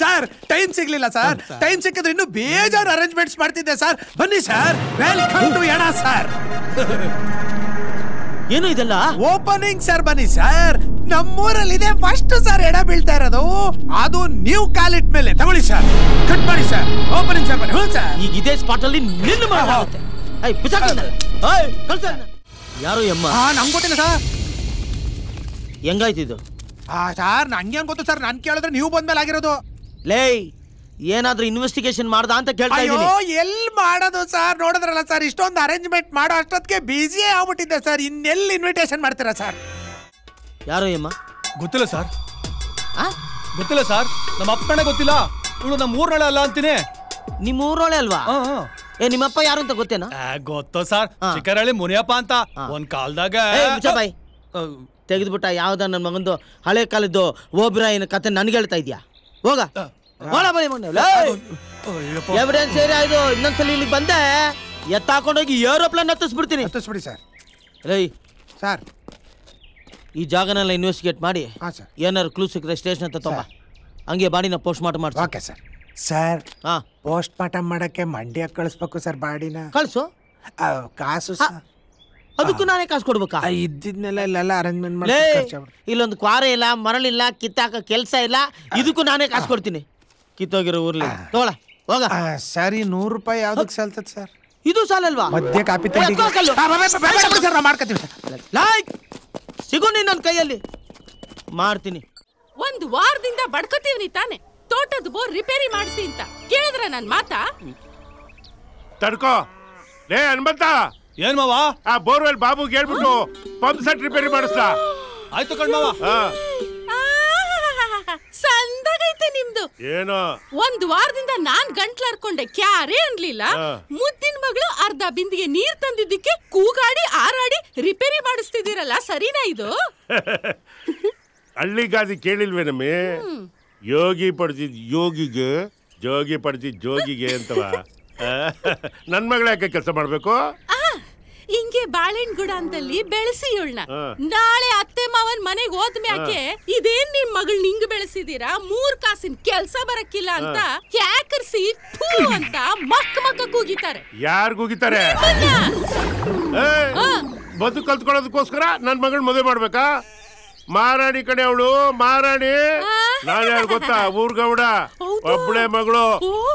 S6: ಸರ್ ಟೈಮ್ ಸಿಗ್ಲಿಲ್ಲ ಸರ್. ಟೈಮ್ ಸಿಕ್ಕಿದ್ರೆ ಇನ್ನು ಬೇಜಾರು ಅರೇಂಜ್ಮೆಂಟ್ಸ್ ಮಾಡ್ತಿದ್ದೆ ಸರ್. ಬನ್ನಿ ಸರ್. ವೆಲ್ಕಮ್ ಟು ಎಣ ಸರ್.
S3: ಏನು ಇದೆಲ್ಲ
S6: ಓಪನಿಂಗ್ ಸರ್. ಬನ್ನಿ ಸರ್. ನಮ್ಮೂರಲ್ಲಿ ಇದೆ ಫಸ್ಟ್ ಸರ್ ಎಡ ಬೀಳ್ತಾ ಇರೋದು. ಅದು ನೀವು ಕಾಲಿಟ್ ಮೇಲೆ ತಗೊಳ್ಳಿ ಸರ್. ಕಟ್ ಮಾಡಿ ಸರ್. ಓಪನಿಂಗ್ ಸರ್ ಬನ್ನಿ. ಹ್ಞೂ ಸರ್.
S3: ಈಗ ಇದೇ ಸ್ಪಾಟ್ ಅಲ್ಲಿ ನಿನ್ನ ಮಾಡಾಗುತ್ತೆ. ಯಾರು ಎಮ್ಮ?
S6: ನಮ್ಗೆ ಗೊತ್ತಿಲ್ಲ ಸರ್.
S3: ಹೆಂಗಾಯ್ತಿದ್ದು?
S6: ಸರ್ ನಂಗೆ ಗೊತ್ತು ಸರ್. ನಾನು ಕೇಳಿದ್ರೆ ನೀವು ಬಂದ್ಮೇಲೆ ಆಗಿರೋದು.
S3: ಲೇ ಏನಾದ್ರೂ ಇನ್ವೆಸ್ಟಿಗೇಷನ್ ಮಾಡ್ದ ಅಂತ ಕೇಳ್ತಾ ಇದ್ದೀನಿ.
S6: ಎಲ್ಲಿ ಮಾಡೋದು ಸರ್? ನೋಡಿದ್ರಲ್ಲ ಸರ್, ಇಷ್ಟೊಂದು ಅರೇಂಜ್ಮೆಂಟ್ ಮಾಡೋ ಅಷ್ಟೊತ್ತಿಗೆ ಬಿಸಿಯೇ ಆಗ್ಬಿಟ್ಟಿದ್ದೆ ಸರ್. ಇನ್ನೆಲ್ಲಿ ಇನ್ವಿಟೇಷನ್ ಮಾಡ್ತೀರಾ ಸರ್?
S3: ಯಾರು ಎಮ್ಮ?
S14: ಗೊತ್ತಿಲ್ಲ ಸರ್. ಗೊತ್ತಿಲ್ಲ ಸರ್. ನಮ್ಮ ಅಪ್ಪನೇ ಗೊತ್ತಿಲ್ಲ. ಇವಳು ನಮ್ಮ ಊರ್ನಳೆ ಅಲ್ಲ ಅಂತೀನಿ.
S3: ನಿಮ್ಮ ಊರೊಳೆ ಅಲ್ವಾ? ನಿಮ್ಮಪ್ಪ ಯಾರು ಅಂತ ಗೊತ್ತೇನಾ?
S14: ಗೊತ್ತೋ ಸರ್. ಚಿಕ್ಕರಳ್ಳಿ ಮುನಿಯಪ್ಪ ಅಂತ. ಒಂದ್ ಕಾಲದಾಗ
S3: ಬಾಯ್ ತೆಗೆದ್ಬಿಟ್ಟ ಯಾವ್ದ ನನ್ನ ಮಗಂದು ಹಳೆ ಕಾಲದ್ದು ಓಬ್ರಾಯಿನ ಕತೆ ನನ್ಗೆ ಹೇಳ್ತಾ ಇದ್ಯಾ? ಹೋಗ ಎವಿಡೆನ್ಸ್ ಏರಿಯಾ ಇದು. ಇನ್ನೊಂದ್ಸಲ ಇಲ್ಲಿಗೆ ಬಂದೆ ಎತ್ತಾಕೊಂಡೋಗಿ ಏರೋಪ್ಲೇನ್ ಹತ್ತಿಸ್ಬಿಡ್ತೀನಿ.
S6: ಹತ್ತಿಸ್ಬಿಡಿ ಸರ್.
S3: ರೈ
S6: ಸರ್
S3: ಈ ಜಾಗನೆಲ್ಲ ಇನ್ವೆಸ್ಟಿಗೇಟ್ ಮಾಡಿ ಏನಾರು ಕ್ಲೂ ಸಿಕ್ಕರೆ ಸ್ಟೇಷನ್ ಅಂತ ತೊಂಬ. ಹಂಗೆ ಬಾಡಿನ ಪೋಸ್ಟ್ ಮಾರ್ಟಮ್ ಮಾಡ್ಸಿ.
S6: Okay sir. Sir post mortem ಮಾಡಕ್ಕೆ ಮಂಡ್ಯ ಕಳಿಸ್ಬೇಕು ಸರ್. ಬಾಡಿನ ಕಳಿಸು. ಕಾಸು
S3: ಅದಕ್ಕೂ ನಾನೇ ಕಾಸು ಕೊಡ್ಬೇಕಾ?
S6: ಇದ್ದಿದ್ನೆಲ್ಲ ಇಲ್ಲೆಲ್ಲ ಅರೇಂಜ್ಮೆಂಟ್ ಮಾಡಿ.
S3: ಇಲ್ಲೊಂದು ಕ್ವಾರೆ ಇಲ್ಲ, ಮರಳಿಲ್ಲ, ಕಿತ್ತಾಕ ಕೆಲಸ ಇಲ್ಲ. ಇದಕ್ಕೂ ನಾನೇ ಕಾಸು ಕೊಡ್ತೀನಿ. ಕಿತ್ತೋಗಿರೋ ಊರ್ಲಿ ತೋಳ ಹೋಗ.
S6: ಸರಿ 100 ರೂಪಾಯಿ ಯಾವ್ದಕ್ಕೆ ಸಾಲ್ತದೆ ಸರ್?
S3: ಇದು ಸಾಲಲ್ವಾ?
S6: ಮಧ್ಯ ಕಾಪಿ ಮಾಡ್ಕೊತೀವಿ.
S3: ಸಿಗು ನೀನ್ ನನ್ನ ಕೈಯಲ್ಲಿ ಮಾಡ್ತೀನಿ.
S7: ಒಂದು ವಾರದಿಂದ ಬಡ್ಕೋತೀವಿ ತಾನೆ. ತೋಟದ ಬೋರ್ ರಿಪೇರಿ ಮಾಡಿಸಿ ಅಂತ ಕೇಳಿದ್ರ ನನ್ ಮಾತಾ?
S8: ತಡ್ಕೋ ಲೇ ಅನ್ಬಂತ.
S14: ಏನ್ ಮಾವ?
S8: ಆ ಬೋರ್ವೆಲ್ ಬಾಬುಗೆ ಹೇಳ್ಬಿಟ್ಟು ಪಂಪ್ ಸೆಟ್ ರಿಪೇರಿ ಮಾಡಿಸ್ಲಾ?
S14: ಆಯ್ತು ಕಣ್ಮಾವ.
S7: ಸಂದಾಗೈತೆ ನಿಮ್ದು.
S8: ಏನೋ
S7: ಒಂದು ವಾರದಿಂದ ನಾನ್ ಗಂಟ್ಲಾರ್ಕೊಂಡೆ ಕ್ಯಾರೇ ಅನ್ಲಿಲ್ಲ. ಮುದ್ದಿನ ಮಗಳು ಅರ್ಧ ಬಿಂದಿಗೆ ನೀರ್ ತಂದಿದ್ದಕ್ಕೆ ಕೂಗಾಡಿ ಆರಾಡಿ ರಿಪೇರಿ ಮಾಡಿಸ್ತಿದ್ದೀರಲ್ಲ, ಸರಿನಾ ಇದು?
S8: ಹಳ್ಳಿಗಾದಿ ಕೇಳಿಲ್ವೇನಮ್ಮಿ? ಯೋಗಿ ಪಡ್ತಿದ್ ಯೋಗಿಗೆ, ಜೋಗಿ ಪಡ್ತಿದ್ ಜೋಗಿಗೆ ಅಂತವ. ನನ್ ಮಗಳ ಯಾಕೆ ಕೆಲಸ ಮಾಡ್ಬೇಕು?
S7: ಹಿಂಗೆ ಬಾಳೆಹಣ್ಣುಗುಡಂದಲ್ಲಿ ಬೆಳೆಸಿ ಇವಳನ್ನ. ನಾಳೆ ಅತ್ತೆ ಮಾವನ್ ಮನೆಗೆ ಹೋದ್ಮ್ಯಾಕೆ ಇದೇನ್ ನಿಮ್ ಮಗಳ್ ನಿಂಗ್ ಬೆಳೆಸಿದೀರಾ, 3 ಕಾಸಿನ ಕೆಲ್ಸ ಬರಕ್ಕಿಲ್ಲ ಅಂತ ಕ್ಯಾಕರ್ಸಿ ಥೂ ಅಂತ ಮಕ್ಕ ಕೂಗಿತಾರೆ.
S8: ಯಾರು ಕೂಗಿತಾರೆ? ಬದುಕು ಕಲ್ತ್ಕೊಳ್ಳೋದಕ್ಕೋಸ್ಕರ ನನ್ ಮಗಳ್ ಮದುವೆ ಮಾಡ್ಬೇಕಾ? ಮಾರಾಣಿ ಕಡೆ ಅವಳು, ಮಾರಾಣಿ. ನಾನು ಯಾರು ಗೊತ್ತಾ? ಊರ್ಗೌಡ ಒಬ್ಳೆ ಮಗಳು.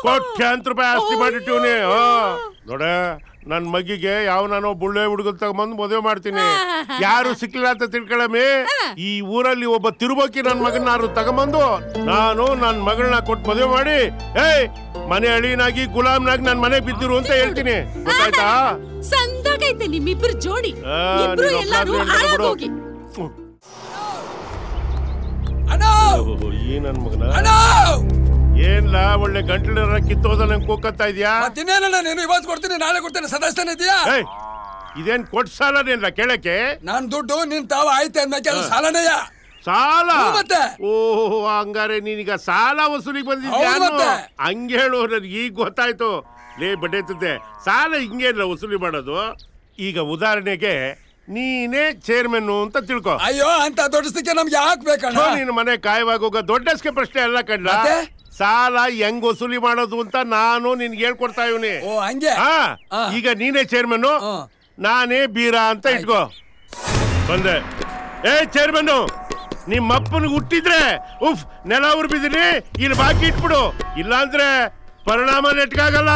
S8: ಕೋಟ್ಯಾಂತರ ರೂಪಾಯಿ ಆಸ್ತಿ ಮಾಡಿಟ್ಟಿವ್ನಿ. ನೋಡ ನನ್ ಮಗಿಗೆ ಯಾವ ನಾನು ಬುಳ್ಳೆ ಹುಡುಗನ್ ತಗೊಂಬಂದು ಮದುವೆ ಮಾಡ್ತೀನಿ. ಯಾರು ಸಿಕ್ಲಿಲ್ಲ ಅಂತ ತಿಳ್ಕೊಳಮಿ. ಈ ಊರಲ್ಲಿ ಒಬ್ಬ ತಿರುಬೋಕಿ ನನ್ ಮಗನಾರು ತಗೊಂಬಂದು ನಾನು ನನ್ ಮಗಳನ್ನ ಕೊಟ್ಟು ಮದುವೆ ಮಾಡಿ ಮನೆ ಅಳಿನಾಗಿ ಗುಲಾಮ್ನಾಗಿ ನನ್ ಮನೆ ಬಿದ್ದಿರು ಅಂತ ಹೇಳ್ತೀನಿ. ಗೊತ್ತಾಯ್ತಾ?
S7: ಸಂದಾಗೈತೆ ನಿಮ್ಮಿಬ್ರು ಜೋಡಿ. ಇಬ್ರು ಎಲ್ಲರೂ ಹಾಳಾಗೋಗಿ.
S8: ಈ ನನ್ ಮಗನ ಏನ್ಲ ಒಳ್ಳೆ ಗಂಟಲ ಕಿತ್ತೋದ ನಂಗೆ ಕೂಕತ್ತಾ ಇದ್ಯಾ?
S12: ನೀನು ಇವತ್ತು ಕೊಡ್ತೀನಿ, ನಾಳೆ ಕೊಡ್ತೇನೆ. ಸದಸ್ಯನ ಇದೆಯಾ?
S8: ಇದೇನ್ ಕೊಟ್ ಸಾಲನೇನ್ಲ ಕೇಳಕ್ಕೆ?
S12: ನಾನ್ ದುಡ್ಡು ನಿನ್ ತಾವ ಆಯ್ತೆ ಅಂದ್ಮೇಲೆ ಅದು ಸಾಲನೇಯ.
S8: ಸಾಲ?
S12: ಮತ್ತೆ
S8: ಓಹೋ, ಹಂಗಾರೆ ನೀನೀಗ ಸಾಲ ವಸೂಲಿಗೆ ಬಂದಿದ್ಯಾ? ಹಂಗೆ ಹೇಳು, ನನ್ಗೆ ಈಗ ಗೊತ್ತಾಯ್ತು. ಲೇ ಬಡ್ಡೆ ಸಾಲ ಹಿಂಗೇನಿಲ್ಲ ವಸೂಲಿ ಮಾಡೋದು. ಈಗ ಉದಾಹರಣೆಗೆ ನೀನೇ ಚೇರ್ಮನ್ ಅಂತ ತಿಳ್ಕೊ.
S12: ಅಯ್ಯೋ, ಅಂತ ದೊಡ್ಡಸ್ತಿಕೆ ನಮ್ಗೆ ಯಾಕೆ ಬೇಕಣ್ಣ?
S8: ನೀನು ಮನೆ ಕಾಯುವಾಗ ದೊಡ್ಡಸ್ಕೆ ಪ್ರಶ್ನೆ ಎಲ್ಲ ಕಣ್ಣ. ಸಾಲ ಹೆಂಗ್ ವಸೂಲಿ ಮಾಡೋದು ಅಂತ ನಾನು ನಿನ್ಗೆ ಹೇಳ್ಕೊಡ್ತಾ ಇವನಿ. ಈಗ ನೀನೇ ಚೇರ್ಮನ್, ನಾನೇ ಬೀರ ಅಂತ ಇಟ್ಕೋ. ಬಂದೆ. ಚೇರ್ಮನ್, ನಿಮ್ಮಪ್ಪನಿಗೆ ಹುಟ್ಟಿದ್ರೆ ಉಫ್ ನೆಲ ಉರ್ಬಿದ್ದೀನಿ, ಇಲ್ಲಿ ಬಾಕಿ ಇಟ್ಬಿಡು. ಇಲ್ಲಾಂದ್ರೆ ಪರಿಣಾಮ ನೆಟ್ಕಾಗಲ್ಲ.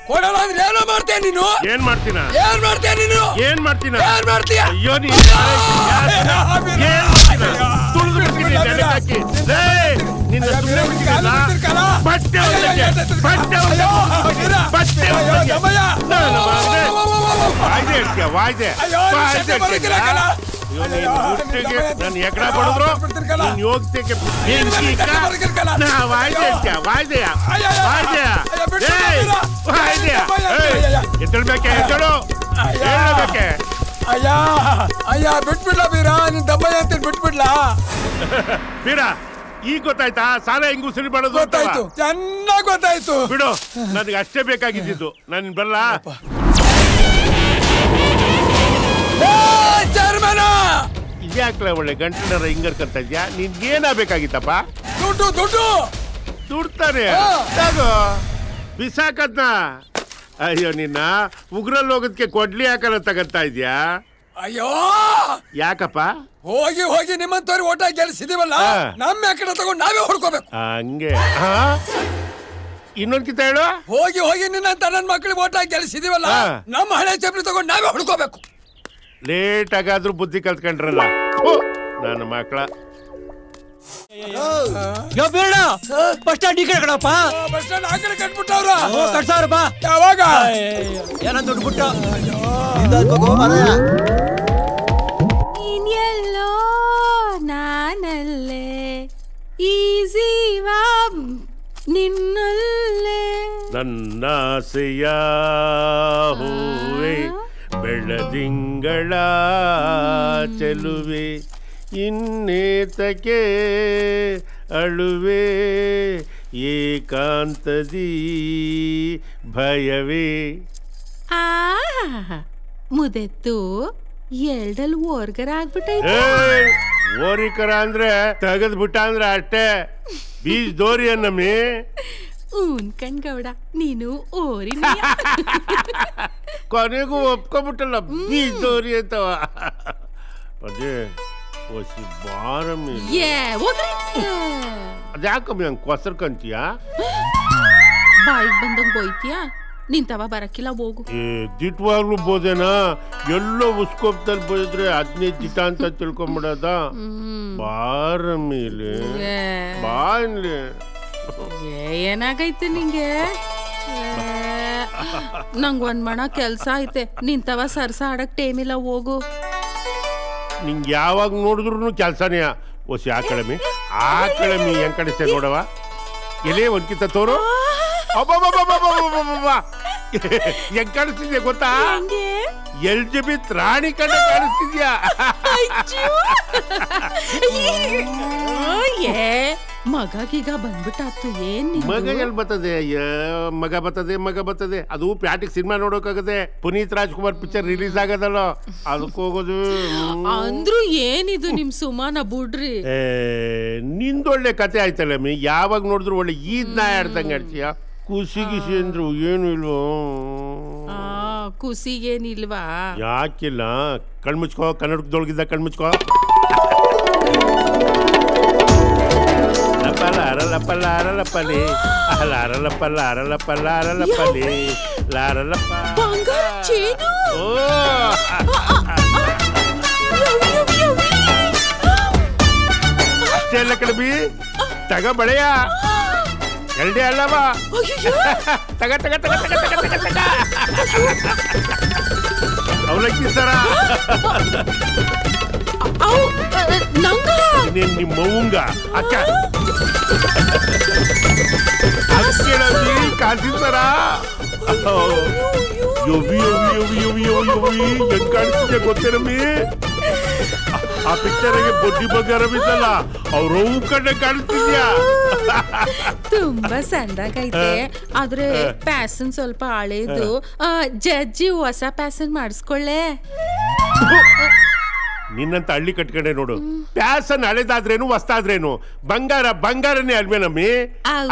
S12: ಕೊಡಲ್ಲ ಅಂದ್ರೆ ಏನೋ ಮಾಡ್ತೇನೆ ನೀನು.
S8: ಏನ್ ಮಾಡ್ತೀನ?
S12: ಏನ್ ಮಾಡ್ತೀಯ ನೀನು?
S8: ಏನ್ ಮಾಡ್ತೀನ?
S12: ಏನ್ ಮಾಡ್ತೀಯ?
S8: ಅಯ್ಯೋ ತುಳಿದು ಬಿಡ್ತೀನಿ ನೆಲಕ್ಕೆ ಹಾಕಿ. ನಿನ್ನ ಅಂತ ಸುಮ್ಮನೆ ಬಿಟ್ಟಿರಲ್ಲ. ಬಟ್ಟೆ ಹೊಲ್ದಕ್ಕೆ, ಬಟ್ಟೆ ಹೊಲ್ದಕ್ಕೆ, ಬಟ್ಟೆ ಹೊಲ್ದಕ್ಕೆ. ವಾಯ್ದೆ ಇರ್ತೀಯ, ವಾಯ್ದೆ ನಾನು ಎಕಡ ಪಡೆದ್ರು ನೀನ್ ಯೋಗ್ಯತೆಗೆ ವಾಯ್ದೆ ಇರ್ತೀಯ, ವಾಯ್ದೆಯ ವಾಯ್ದೆಯ ವಾಯ್ದೆಯ ಎತ್ತಳ್ಬೇಕೆ ಎತ್ತಳು ಹೇಳಬೇಕೆ.
S12: ಅಯ್ಯ ಅಯ್ಯ ಬಿಟ್ಬಿಡ್ಲ ಬೀರ ನಿನ್ ದಬ್ಬಯ್ಯ ಅಂತ ಬಿಟ್ಬಿಡ್ಲಾ
S8: ಬೀರ. ಈಗ ಗೊತ್ತಾಯ್ತಾ ಸಾಲ ಹೆಂಗ್ ಉಸಿರಿ ಮಾಡೋದು?
S12: ಗೊತ್ತಾಯ್ತು, ಚೆನ್ನಾಗ್ ಗೊತ್ತಾಯ್ತು
S8: ಬಿಡು. ನನಗೆ ಅಷ್ಟೇ ಬೇಕಾಗಿದ್ದು. ನಾನು ಬರಲ್ಲ. ಯಾಕ್ಲ ಒಳ್ಳೆ ಗಂಟನರ ಹಿಂಗರ್ಕಂತ ಇದ್ಯಾ? ನಿನ್ಗೇನಾಗಬೇಕಾಗಿತ್ತಪ್ಪ?
S12: ದುಡ್ಡು ದುಡ್ಡು
S8: ದುಡ್ತಾನೆ ತಗೋ ಬಿಸಾಕದ್ನ. ಅಯ್ಯೋ ನಿನ್ನ ಉಗ್ರಲ್ಲಿ ಹೋಗೋದಕ್ಕೆ ಕೊಡ್ಲಿ ಹಾಕಲ್ಲ ತಗಂತ ಇದ್ಯಾ?
S12: ಅಯ್ಯೋ
S8: ಯಾಕಪ್ಪ?
S12: ಹೋಗಿ ಹೋಗಿ ನಿಮ್ಮಂತವ್ರಿಗೆ ಓಟ ಗೆಲ್ಸಿದೀವಲ್ಲ, ನಮ್ಮ ಯಾಕಡೆ ತಗೊಂಡು ನಾವೇ ಹೊಡ್ಕೋಬೇಕು.
S8: ಹಂಗೆ ಇನ್ನೊಂದ್ಕಿತ ಹೇಳು.
S12: ಹೋಗಿ ಹೋಗಿ ನಿನ್ನಂತ ನನ್ನ ಮಕ್ಕಳಿಗೆ ಓಟ ಗೆಲ್ಸಿದೀವಲ್ಲ, ನಮ್ಮ ಹಳೆ ಚಪ್ಪಲಿ ತಗೊಂಡು ನಾವೇ ಹೊಡ್ಕೋಬೇಕು.
S8: ಲೇಟ್ ಆಗಾದ್ರೂ ಬುದ್ಧಿ ಕಲ್ತ್ಕೊಂಡ್ರಲ್ಲ ನನ್ನ ಮಕ್ಕಳ.
S10: ಬಸ್ ಸ್ಟ್ಯಾಂಡ್ ಈ ಕಡೆ ಕಣಪ್ಪ.
S12: ಬಸ್ ಸ್ಟ್ಯಾಂಡ್ ಆ ಕಡೆ ಕಟ್ಬಿಟ್ಟವ್ರ.
S10: ಕಟ್ಸವ್ರಪ್ಪ.
S12: ಯಾವಾಗ?
S10: ಏನಂತ ದುಡ್ಡು
S7: ಎಲ್ಲೋ ನಾನಲ್ಲೇ ಈಸಿವಾ ನಿನ್ನಲ್ಲೇ
S8: ನನ್ನಾಸೆಯ ಹೂವೆ ಬೆಳದಿಂಗಳ ಚೆಲುವೆ ಇನ್ನೇತಕ್ಕೆ ಅಳುವೆ ಏಕಾಂತದಿ ಭಯವೇ.
S7: ಮುದೆತ್ತು ಎರಡಲ್ಲಿ ಓರ್ಗರ ಆಗ್ಬಿಟ್ಟೈತೆ.
S8: ಓರಿಕರ ಅಂದ್ರೆ ತೆಗೆದ್ ಬಿಟ್ಟ ಅಂದ್ರೆ ಅಷ್ಟೇ. ಬೀಜ್ ದೋರಿ ಅನ್ನಮ್ಮಿ.
S7: ಕಣ್ಗೌಡ ನೀನು ಓರಿ
S8: ಕೊನೆಗೂ ಒಪ್ಕೊಬಿಟ್ಟಲ್ಲ ಬೀಜ್ ದೋರಿ ಅಂತವ. ಅದೇ ಹೊಸಿ ಬಾರಮ್ಮಿ. ಅದ್ಯಾಕಮ್ಮಿ ಹಂಗೆ ಕೊಸರ್ಕಂತೀಯ?
S7: ಬಾಯಿಗೆ ಬಂದಂಗ್ ಬೋಯ್ತೀಯಾ? ನಿಂತವ ಬರಕ್ಕಿಲ್ಲ ಹೋಗು.
S8: ದಿಟ್ವಾಗ್ಲೂ ಬೋದೇನಾ? ಎಲ್ಲೋ ಉಸ್ಕೋಪ್ದಲ್ಲಿ ಬೋಯಿದ್ರೆ 15 ದಿಟ ಅಂತ ತಿಳ್ಕೊಂಬಿಡದ. ಬಾರಮ್ಮಿಲಿ ಬಾ ಇನ್ಲಿ.
S7: ಏನಾಗೈತೆ ನಿಂಗೆ? ನಂಗ್ ಒಂದ್ ಮಣ ಕೆಲ್ಸ ಐತೆ. ನಿಂತವ ಸರ್ಸ ಆಡಕ್ ಟೈಮ್ ಇಲ್ಲ, ಹೋಗು.
S8: ನಿಂಗೆ ಯಾವಾಗ ನೋಡಿದ್ರು ಕೆಲ್ಸನೇ. ಹೊಸಿ ಆ ಕಳಮಿ ಹೆಂಗ್ ಕಡಿಸ್ತೇ ನೋಡವ. ಎಲೆ ಒಂದ್ಕಿತ ತೋರು. ಹೆಂಗ್ ಕಾಣಿಸ್ತಿದ್ಯಾ ಗೊತ್ತಾ? ಎಲ್ಜಬೆತ್ ರಾಣಿ ಕಂಡ ಕಾಣಿಸ್ತಿದ್ಯಾ?
S7: ಮಗೀಗ ಬಂದ್ಬಿಟ್ಟಾತು. ಏನ್
S8: ಮಗ ಎಲ್ಲಿ ಬರ್ತದೆ? ಮಗ ಬರ್ತದೆ. ಅದು ಪ್ಯಾಟಿಗೆ ಸಿನಿಮಾ ನೋಡೋಕಾಗದೆ. ಪುನೀತ್ ರಾಜ್ಕುಮಾರ್ ಪಿಕ್ಚರ್ ರಿಲೀಸ್ ಆಗದಲ್ಲ, ಅದಕ್ಕೆ ಹೋಗೋದು.
S7: ಅಂದ್ರು ಏನಿದು ನಿಮ್ ಸುಮಾನ ಬುಡ್ರಿ.
S8: ನಿಂದೊಳ್ಳೆ ಕತೆ ಆಯ್ತಲ್ಲ ಮೀ. ಯಾವಾಗ ನೋಡಿದ್ರು ಒಳ್ಳೆ ಈದ್ ನಾಯ ಆಡ್ದಂಗೆ ಆಡ್ತೀಯ. ಖುಷಿ ಅಂದ್ರು ಏನು ಇಲ್ವೋ?
S7: ಖುಷಿಗೇನಿಲ್ವಾ?
S8: ಯಾಕಿಲ್ಲ? ಕಣ್ಮುಚ್ಕೋ, ಕನ್ನಡದೊಳಗಿದ್ದ ಕಣ್ಮುಚ್ಕೋ. ಲಪ್ಪಲಿ ಲಾರಲಪ್ಪ. ಅಷ್ಟೇ ಅಲ್ಲ ಕಡಿಮೆ ತಗ ಬಳೆಯ ಎರಡೇ ಅಲ್ಲವಾ? ತಗ ಅವಲಕ್ಕಿ ಸರ ನಿಮ್ಮ ಮೌಂಗ ಅಕ್ಕ ಕಾಸಿನ ಸರ ಹೆಂಗ್ ಕಾಣಿಸ್ತಿದ್ಯಾ ಗೊತ್ತೇನಮ್ಮಿ? ಆ ಪಿಕ್ಚರ್ಗೆ ಬೊಡ್ಡಿ ಬಂಗಾರ ಬಿದ್ದಲ್ಲ, ಅವ್ರು ಕಡೆ ಕಾಣಿಸ್ತಿದ್ಯಾ?
S7: ತುಂಬಾ ಸಣ್ಣದಾಗೈತೆ, ಆದ್ರೆ ಪ್ಯಾಸನ್ ಸ್ವಲ್ಪ ಹಳೇದು. ಜಡ್ಜಿ ಹೊಸ ಪ್ಯಾಸನ್ ಮಾಡಿಸ್ಕೊಳ್ಳೆ.
S8: ನಿನ್ನಂತ ಹಳ್ಳಿ ಕಟ್ಕೊಂಡೆ ನೋಡು. ಪ್ಯಾಸನ್ ಹಳೇದಾದ್ರೇನು ಹೊಸ್ತಾದ್ರೇನು ಬಂಗಾರನೇ ಅಲ್ವೇನಮ್ಮಿ.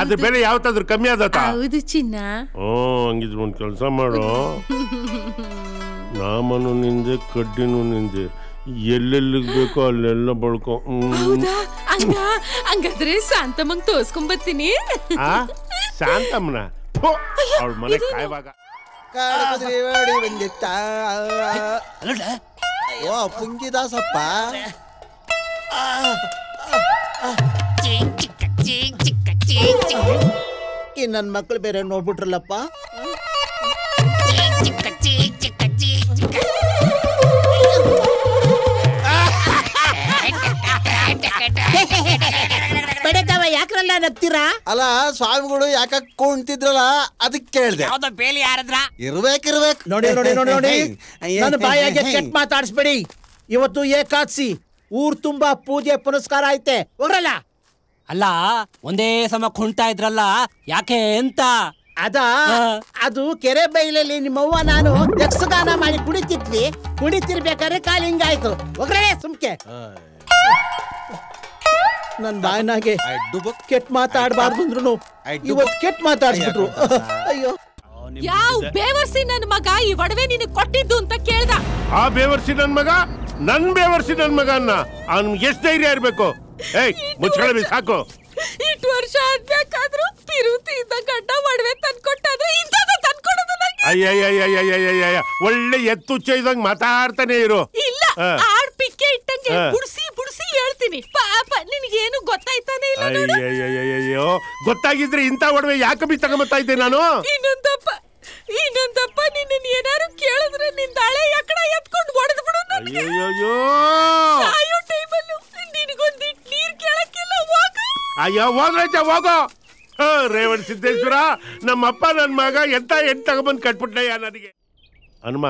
S8: ಅದ್ರ ಬೆಲೆ ಯಾವತ್ತಾದ್ರೂ ಕಮ್ಮಿ ಆದತ್ತ?
S7: ಹೌದು ಚಿನ್ನ.
S8: ಹಂಗಿದ್ರು ಒಂದ್ ಕೆಲಸ ಮಾಡು. ನಾಮನು ನಿಂದೆ ಕಡ್ಡಿನೂ ನಿಂದೆ, ಎಲ್ಲೆಲ್ಲಿಗ್ ಬೇಕೋ ಅಲ್ಲೆಲ್ಲ ಬಳ್ಕೊ.
S7: ಹಂಗಾದ್ರೆ ಶಾಂತಮ್ಮಂಗ್ ತೋರ್ಸ್ಕೊಂಡ್ ಬರ್ತೀನಿ.
S8: ಶಾಂತಮ್ಮನ ಅವಳ ಮನೆ ಕಾಯುವಾಗ
S9: ಓ ಪುಂಗಿದಾಸಪ್ಪ.
S3: ಈ ನನ್ನ ಮಕ್ಕಳು ಬೇರೆ ನೋಡ್ಬಿಟ್ರಲ್ಲಪ್ಪ.
S15: ಬಡಕವ ಯಾಕ್ರಲ್ಲ ನಗ್ತೀರಾ?
S9: ಅಲ್ಲ ಸ್ವಾಮಿಗಳು ಯಾಕ ಕುಂತಿದ್ರಲ್ಲ ಅದಕ್ಕೆ ಕೇಳ್ದೆ.
S15: ಯಾವ್ದೋ ಬೇಲಿ ಯಾರದ್ರ
S9: ಇರ್ಬೇಕಿರ್ಬೇಕು.
S3: ನೋಡಿ ನೋಡಿ ನೋಡಿ ನೋಡಿ, ನನ್ನ ಬಾಯಾಗೆ ಕೆಟ್ಟ ಮಾತಾಡಿಸ್ಬೇಡಿ. ಇವತ್ತು ಏಕಾದಶಿ, ಊರ್ ತುಂಬಾ ಪೂಜೆ ಪುನಸ್ಕಾರ ಐತೆ, ಹೋಗ್ರಲ್ಲ.
S10: ಅಲ್ಲ ಒಂದೇ ಸಮ ಕುಣ್ತಾ ಇದ್ರಲ್ಲ ಯಾಕೆ ಅಂತ?
S15: ಅದು ಕೆರೆ ಬೈಲಲ್ಲಿ ನಿಮ್ಮವ್ವ ನಾನು ಯಕ್ಷಗಾನ ಮಾಡಿ ಕುಡಿತಿರ್ಬೇಕಾದ್ರೆ ಕಾಲು ಹಿಂಗಾಯ್ತು. ಹೋಗ್ರೇ ಸುಮ್ಕೆ.
S3: ನನ್ ಬಾಯಿನಾಗೆ ಕೆಟ್ಟ ಮಾತಾಡ್ಬಾರ್ದು ಅಂದ್ರು ಇವತ್ತು ಕೆಟ್ಟ ಮಾತಾಡ್ಸ್ಬಿಟ್ರು. ಅಯ್ಯೋ,
S7: ಯಾವ ಬೇವರ್ಸಿ ನನ್ ಮಗ ಈ ಒಡವೆ ನಿನಗೆ ಕೊಟ್ಟಿದ್ದು ಅಂತ ಕೇಳ್ದ.
S8: ಆ ಬೇವರ್ಸಿ ನನ್ ಮಗ, ನನ್ ಬೇವರ್ಸಿ ನನ್ ಮಗ ಅನ್ನ ಅವ್ನಿಗೆ ಎಷ್ಟು ಧೈರ್ಯ ಇರ್ಬೇಕು? ಏಯ್ ಮುಚ್ಕೊಳ್ಳಿ ಸಾಕು.
S7: ಇಷ್ಟು ವರ್ಷ ಆದ್ಬೇಕಾದ್ರೂ ಪಿರುತಿ ಇದ್ದ ಗಡ್ಡ ಒಡವೆ ತಂದ್ಕೊಟ್ಟಾದ್ರೆ ಇಂಥದ್ದು ತಂದ್ಕೊಡೋದು ನಂಗೆ.
S8: ಅಯ್ಯ ಒಳ್ಳೆ ಎತ್ತುಚ್ಚ ಇದ್ದಂಗ್ ಮಾತಾಡ್ತಾನೆ ಇರು.
S7: ಇಲ್ಲ, ಆಡ್ ಪಿಕ್ಕೆ ಇಟ್ಟಂಗೆ ಬುಡ್ಸಿ ಬುಡ್ಸಿ ಹೇಳ್ತೀನಿ. ಪಾಪ ನಿನಗೇನು ಗೊತ್ತಾಯ್ತಾನೆ ಇಲ್ಲ ನೋಡು.
S8: ಅಯ್ಯೋ ಗೊತ್ತಾಗಿದ್ರೆ ಇಂಥ ಒಡವೆ ಯಾಕೆ ಬಿ ತಗೊಂಬತ್ತಾ ಇದ್ದೆ ನಾನು.
S7: ಇನ್ನೊಂದಪ್ಪ ನಿನ್ನ ಏನಾರು ಕೇಳಿದ್ರೆ ನಿನ್ ತಾಳೆ ಎಕ್ಕಡ ಎತ್ಕೊಂಡು ಹೊಡೆದು ಬಿಡು.
S8: ಅಯ್ಯೋ
S7: ಸಾಯೋ ಟೈಮಲ್ಲೂ ನಿನಗೊಂದಿಟ್ಟು ನೀರ್ ಕೇಳಕ್ಕಿಲ್ಲ.
S8: ಅಯ್ಯೋ ಹೋಗ್ರೈತೆ ಹೋಗೋ. ರೇವಣ ಸಿದ್ದೇಶ್ವರ, ನಮ್ಮಪ್ಪ ನನ್ ಮಗ ಎಂತ ಹೆಣ್ಣು ತಗೊಂಬಂದ್ ಕಟ್ಬಿಟ್ನಯ್ಯ ನನಗೆ. ಹನುಮ,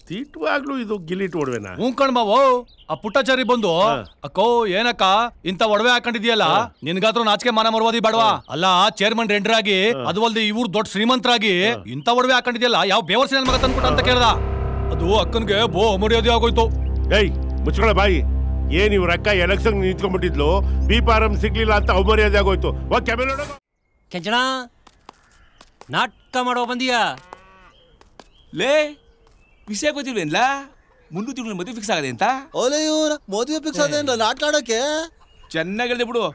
S8: ತೀಟುವಾಗ್ಲೂ ಇದು ಗಿಲಿಟ್ ಒಡವೆನಾ?
S14: ಕಣ್ಮಾವೋ. ಆ ಪುಟ್ಟಚಾರಿ ಬಂದು ಅಕ್ಕೋ ಏನಕ್ಕ ಇಂತ ಒಡವೆ ಹಾಕೊಂಡಿದ್ಯಲ್ಲ, ನಿನ್ಗಾದ್ರೂ ನಾಚಿಕೆ ಮಾನ ಮರ್ವಾದಿ ಬೇಡವಾ? ಅಲ್ಲ ಚೇರ್ಮನ್ ರೆಂಡರಾಗಿ ಅದು ಅಲ್ದೆ ಇವ್ರು ದೊಡ್ಡ ಶ್ರೀಮಂತರಾಗಿ ಇಂತ ಒಡವೆ ಹಾಕೊಂಡಿದ್ಯಲ್ಲ ಯಾವ ಬೇವರ್ಸಿ ನನ್ ಮಗ ತಂದ್ಕೊಟ್ಟ ಅಂತ ಕೇಳ್ದ. ಅದು ಅಕ್ಕನ್ಗೆ ಬೋ ಮರ್ಯಾದೆ ಆಗೋಯ್ತು.
S8: ಏಯ್ ಮುಚ್ಕೊಳ ಬಾಯಿ. ಏನ್ ಇವ್ರ ಅಕ್ಕ ಎಲೆಕ್ಷನ್ ನಿಂತ್ಕೊಂಡ್ಬಿಟ್ಟಿದ್ಲು, ಬಿ ಫಾರಂ ಸಿಗ್ಲಿಲ್ಲ ಅಂತ ಅವಮರ್ಯಾದೆ ಆಗೋಯ್ತು.
S10: ಕೆಂಚಣ ನಾಟಕ ಮಾಡೋ ಬಂದಿಯಾ?
S16: ಲೇ ವಿಷಯ ಗೊತ್ತಿಲ್ವೇನ್ಲ? 300 ತಿಂಗಳು ಮದುವೆ ಫಿಕ್ಸ್ ಆಗದೆ ಅಂತ.
S9: ಓಲೆ ಇವ್ರ ಮದುವೆ ಫಿಕ್ಸ್ ಆದೇನ್ಲ ನಾಟಕ ಆಡೋಕೆ?
S16: ಚೆನ್ನಾಗಿ ಹೇಳಿದೆ ಬಿಡು.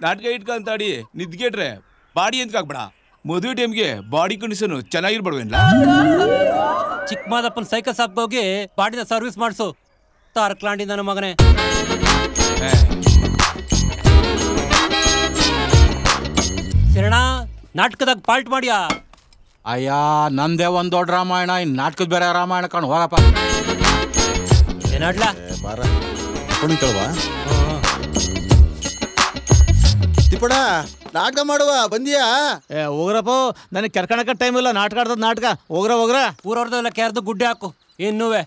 S16: ನಾಟಕ ಇಟ್ಕೊಂತಾಡಿ ನಿದ್ಗೆಟ್ರೆ ಬಾಡಿ ಅಂತ ಹಾಕ್ಬೇಡ. ಮದುವೆ ಟೈಮ್ಗೆ ಬಾಡಿ ಕಂಡೀಷನ್ ಚೆನ್ನಾಗಿರ್ಬಾರ್ವೇನ್ಲ?
S10: ಚಿಕ್ಕಮಾದಪ್ಪನ ಸೈಕಲ್ ಶಾಪ್ಗೆ ಹೋಗಿ ಬಾಡಿನ ಸರ್ವಿಸ್ ಮಾಡಿಸು. ತಾರ್ಕ್ಲಾಂಡಿ ನನ್ನ ಮಗನೇ. ಶರಣ ನಾಟಕದಾಗ ಪಾಲ್ಟ್ ಮಾಡ್ಯಾ?
S17: ಅಯ್ಯ ನಂದೇ ಒಂದ್ ದೊಡ್ಡ ರಾಮಾಯಣ, ಇನ್ ನಾಟಕದ ಬೇರೆ ರಾಮಾಯಣ ಕಾಣ್ ಹೋಗಪ್ಪ.
S10: ಏನಾಡ್ಲಾ
S9: ಬಾರ ಕೇಳುವ ತಿಪ್ಪಣ ನಾಟಕ ಮಾಡುವ ಬಂದಿಯಾ?
S3: ಹೋಗ್ರಪ್ಪ, ನನಗೆ ಕರ್ಕಣಕ ಟೈಮ್ ಇಲ್ಲ. ನಾಟಕ ಆಡ್ತದ ನಾಟಕ. ಹೋಗ್ರ
S10: ಊರವ್ರದೆಲ್ಲ ಕೆರ್ದು ಗುಡ್ಡೆ ಹಾಕು. ಇನ್ನುವೆ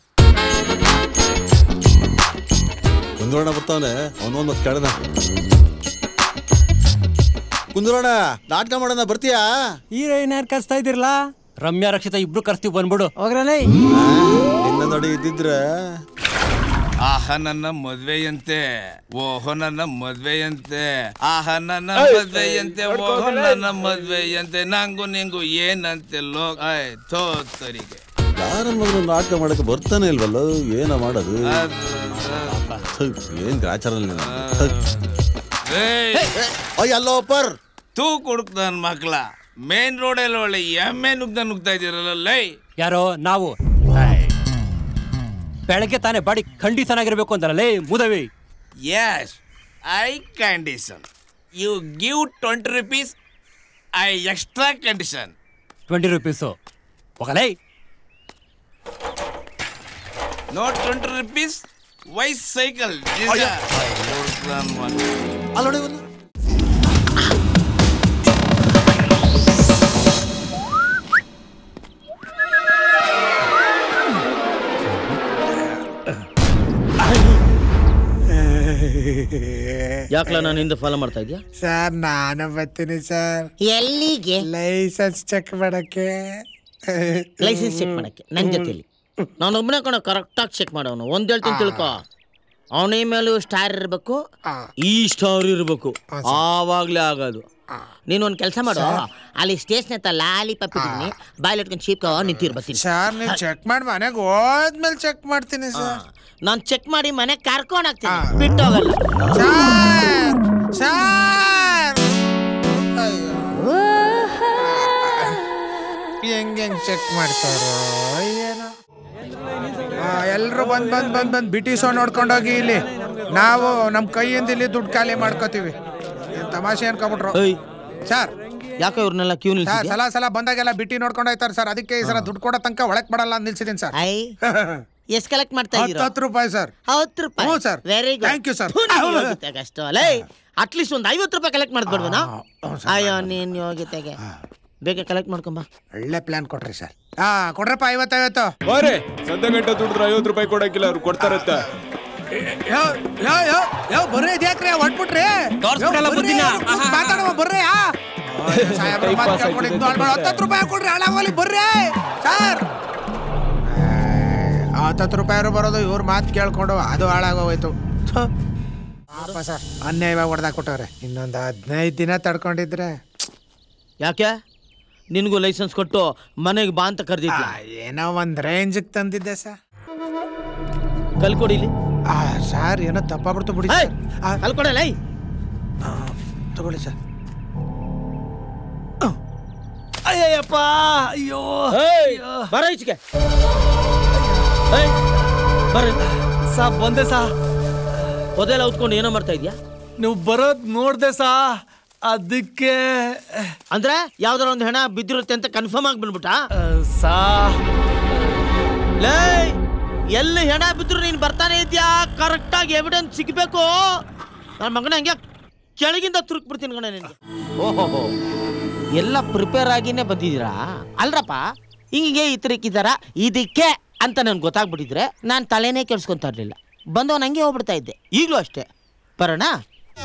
S9: ಕುಂದ್ರೋಣ ಬರ್ತಾವನೆ, ಅವನೊಂದ್ ಮತ್ ಕೇಳದ. ಕುಂದ್ರೋಣ ನಾಟಕ ಮಾಡೋಣ, ಬರ್ತೀಯಾ?
S10: ಹೀರೋಯಿನ್ ಯಾರು ಕರ್ಸ್ತಾ ಇದಿರಲ್ಲ? ರಮ್ಯಾ ರಕ್ಷಿತಾ ಇಬ್ರು ಕರ್ಸ್ತೀವಿ, ಬಂದ್ಬಿಡು. ಹೋಗ್ರಲ್ಲ.
S9: ಇನ್ನ ನೋಡಿ ಇದ್ದಿದ್ರೆ
S16: ಆಹ ನನ್ನ ಮದ್ವೆಯಂತೆ, ಓಹೋ ನನ್ನ ಮದ್ವೆಯಂತೆ, ಆಹ ನನ್ನ ಮದ್ವೆಯಂತೆ, ಓಹೋ ನನ್ನ ಮದ್ವೆಯಂತೆ, ನಂಗು ನಿಂಗು ಏನಂತೆ ಲೋಕ ತೋರಿಗೆ.
S9: ಯಾರ ಮಗನು ನಾಟಕ ಮಾಡಕ್ಕೆ ಬರ್ತಾನೆ ಇಲ್ವಲ್ಲ, ಏನ ಮಾಡೋದು? ಏನ್ ಗ್ರಾಚಾರ ಅಲ್ಲೋ ಪರ್
S16: ತೂ ಕುಡುಕ್ ನನ್ ಮಕ್ಳ ಮೇನ್ ರೋಡಲ್ಲಿ ಒಳ್ಳೆ ಎಮ್ಮೆ ನುಗ್ತಾ ಇದೀರಲ್ಲ. ಲೈ
S10: ಯಾರೋ ನಾವು ಬೆಳಗ್ಗೆ ತಾನೇ ಬಾಡಿ ಕಂಡೀಷನ್ ಆಗಿರ್ಬೇಕು ಅಂತಲ್ಲ ಮುದವಿ.
S16: Yes I condition. You give 20 rupees, I extra condition.
S10: 20 rupees ಹೋಗಲೇ.
S16: No 20 rupees, why cycle.
S3: ಯಾಕಲ ನಾನು ಹಿಂದೆ ಫಾಲೋ ಮಾಡ್ತಾ ಇದೀಯಾ?
S6: ಸರ್ ನಾನು ಬರ್ತೀನಿ ಸರ್.
S15: ಎಲ್ಲಿಗೆ?
S6: ಲೈಸೆನ್ಸ್ ಚೆಕ್ ಮಾಡಕ್ಕೆ.
S3: ಲೈಸೆನ್ಸ್ ಚೆಕ್ ಮಾಡಕ್ಕೆ ನನ್ನ ಜೊತೆಲಿ ನಾನೊಬ್ಬನೇ ಕಣ ಕರೆಕ್ಟಾಗಿ ಚೆಕ್ ಮಾಡೋನು. ಒಂದ್ ಹೇಳ್ತೀನಿ ತಿಳ್ಕೊ, ಅವನ ಮೇಲೂ ಸ್ಟಾರ್ ಇರ್ಬೇಕು, ಈ ಸ್ಟಾರ್ ಇರ್ಬೇಕು, ಆವಾಗ್ಲೇ ಆಗೋದು. ನೀನು ಒಂದ್ ಕೆಲಸ ಮಾಡು, ಅಲ್ಲಿ ಸ್ಟೇಷನ್ ಹತ್ರ ಲಾಲಿ ಪಪ್ಪಿದ್ದೀನಿ, ಬಾಯಲ್ಲಿ ಇಟ್ಕೊಂಡು ಚೀಪ್ ನಿಂತಿರ್ಬತ್ತೀನಿ.
S6: ಸರ್ ನೀವು ಚೆಕ್ ಮಾಡಿ ಮನೆಗೆ ಹೋದ್ಮೇಲೆ ಚೆಕ್ ಮಾಡ್ತೀನಿ ಸರ್.
S3: ನಾನು ಚೆಕ್ ಮಾಡಿ ಮನೆಗೆ ಕರ್ಕೊಂಡು ಹೋಗ್ತೀನಿ, ಬಿಟ್ಟೋಗಲ್ಲ.
S6: ಹೆಂಗೆ ಚೆಕ್ ಮಾಡ್ತಾರೋ ಏನೋ. ಎಲ್ರು ಬಂದ್ ಬಿಟಿ ಸೋ ನೋಡ್ಕೊಂಡೋಗಿ. ಇಲ್ಲಿ ನಾವು ನಮ್ಮ ಕೈಯಿಂದ ಇಲ್ಲಿ ದುಡ್ಡು ಖಾಲಿ ಮಾಡ್ಕೋತೀವಿ. ತಮಾಷೆ ಅನ್ಕೊಬಿಟ್ರು ಸರ್.
S3: ಯಾಕೆ ಇವ್ರನ್ನೆಲ್ಲ ಕ್ಯೂ ನಿಲ್ಸಿದ್ಯಾ?
S6: ಸಲ ಸಲ ಬಂದಾಗೆಲ್ಲ ಬಿಟ್ಟಿ ನೋಡ್ಕೊಂಡು ಹೋಯ್ತಾರೆ ಸರ್. ಅದಕ್ಕೆ ಈ ಸಲ ದುಡ್ಡು ಕೊಡೋ ತನಕ ಒಳಕ್ ಬಡಲ್ಲ ಅಂತ ನಿಲ್ಸಿದೀನಿ ಸರ್.
S3: ಎಷ್ಟು ಕಲೆಕ್ಟ್ ಮಾಡ್ತಾ ಇದ್ದೀರಾ?
S6: 10 ರೂಪಾಯಿ ಸರ್.
S3: 10 ರೂಪಾಯಿ?
S6: ಹ್ಞೂ sir.
S3: Very good.
S6: Thank you sir.
S3: ಅಷ್ಟು ಅಲ್ಲ, ಅಟ್ಲೀಸ್ಟ್ ಒಂದು 50 ರೂಪಾಯಿ ಕಲೆಕ್ಟ್ ಮಾಡ್ಬಿಡ್ವೇನಾ? ಅಯ್ಯೋ ನೀನ್ ಯೋಗ್ಯತೆಗೆ ಬೇಗ ಕಲೆಕ್ಟ್ ಮಾಡ್ಕೊಂಬ.
S6: ಒಳ್ಳೆ ಪ್ಲಾನ್ ಕೊಟ್ರಿ ಸರ್. ಕೊಡ್ರಪ್ಪ 50.
S16: ಬಾರೆ ಸಂದ ಗಂಟೆ ದುಡಿದ್ರೆ 50 ರೂಪಾಯಿ ಕೊಡಕ್ಕಿಲ್ಲ, ಅವ್ರು ಕೊಡ್ತಾರತ್ತ.
S6: ಬರ್ರಿ ಇದ್ಯಾಕ್ರಿ ಹೊಟ್ಬಿಟ್ರಿ ಮಾತಾಡುವ ಬರ್ರಿ. 10 ರೂಪಾಯಿ ಕೊಡ್ರಿ ಹಳಾವಲ್ಲಿ ಬರ್ರಿ ಸರ್. 10 ರೂಪಾಯಿ ಬರೋದು ಇವ್ರ ಮಾತು ಕೇಳ್ಕೊಂಡು ಅದು ಹಾಳಾಗೋಯ್ತು ಸರ್. ಅನ್ಯಾಯವಾಗಿ ಹೊಡೆದಾಕ್ ಕೊಟ್ಟವ್ರೆ. ಇನ್ನೊಂದು 15 ದಿನ ತಡ್ಕೊಂಡಿದ್ರೆ.
S3: ಯಾಕೆ ನಿನಗೂ ಲೈಸೆನ್ಸ್ ಕೊಟ್ಟು ಮನೆಗೆ ಬಾ ಅಂತ ಕರೆದಿದ್ದೆ?
S6: ಏನೋ ಒಂದ್ ರೇಂಜಿಗೆ ತಂದಿದ್ದೆ ಸರ್.
S3: ಕಲ್ಕೊಡಿಲಿ
S6: ಸರ್. ಏನೋ ತಪ್ಪಾಗ್ಬಿಡ್ತು ಬಿಡಿ.
S3: ಕಲ್ಕೊಡಲ್ಲ
S6: ತಗೊಳ್ಳಿ ಸರ್.
S3: ಅಯ್ಯಪ್ಪ ಅಯ್ಯೋ ಬರ ಈಚೆಗೆ ಬರ್ರಿ.
S14: ಸಾ ಬಂದೆ ಸಾ.
S3: ಪೊದೆಲ್ಲ ಉತ್ಕೊಂಡು ಏನೋ ಮಾಡ್ತಾ ಇದ್ಯಾ?
S14: ನೀವು ಬರೋದ್ ನೋಡ್ದೆ ಸಾ, ಅದಕ್ಕೆ.
S3: ಅಂದ್ರೆ ಯಾವ್ದಾರ ಒಂದು ಹೆಣ ಬಿದ್ದಿರುತ್ತೆ ಅಂತ ಕನ್ಫರ್ಮ್ ಆಗಿ ಬಂದ್ಬಿಟ್ಟ
S14: ಸಾ?
S3: ಲೇ ಎಲ್ಲಿ ಹೆಣ ಬಿದ್ರು ನೀನ್ ಬರ್ತಾನೆ ಇದ್ಯಾ? ಕರೆಕ್ಟ್ ಆಗಿ ಎವಿಡೆನ್ಸ್ ಸಿಗ್ಬೇಕು. ನನ್ನ ಮಗನ ಹಂಗೆ ಕೆಳಗಿಂದ ತುರುಕ್ ಬಿಡ್ತೀನಿ ಕಣ ನಿನ್ಗೆ. ಓಹೋ ಎಲ್ಲ ಪ್ರಿಪೇರ್ ಆಗಿನೇ ಬಂದಿದ್ದೀರಾ ಅಲ್ರಪ್ಪ? ಹಿಂಗೆ ಈ ತರಕ್ಕಿದಾರ ಇದಕ್ಕೆ ಅಂತ ನನ್ಗೆ ಗೊತ್ತಾಗ್ಬಿಟ್ಟಿದ್ರೆ ನಾನು ತಲೆನೇ ಕೆಡ್ಸ್ಕೊಂತ ಇರ್ಲಿಲ್ಲ. ಬಂದವನ್ ಹಂಗೆ ಹೋಗ್ಬಿಡ್ತಾ ಇದ್ದೆ. ಈಗಲೂ ಅಷ್ಟೇ. ಬರೋಣ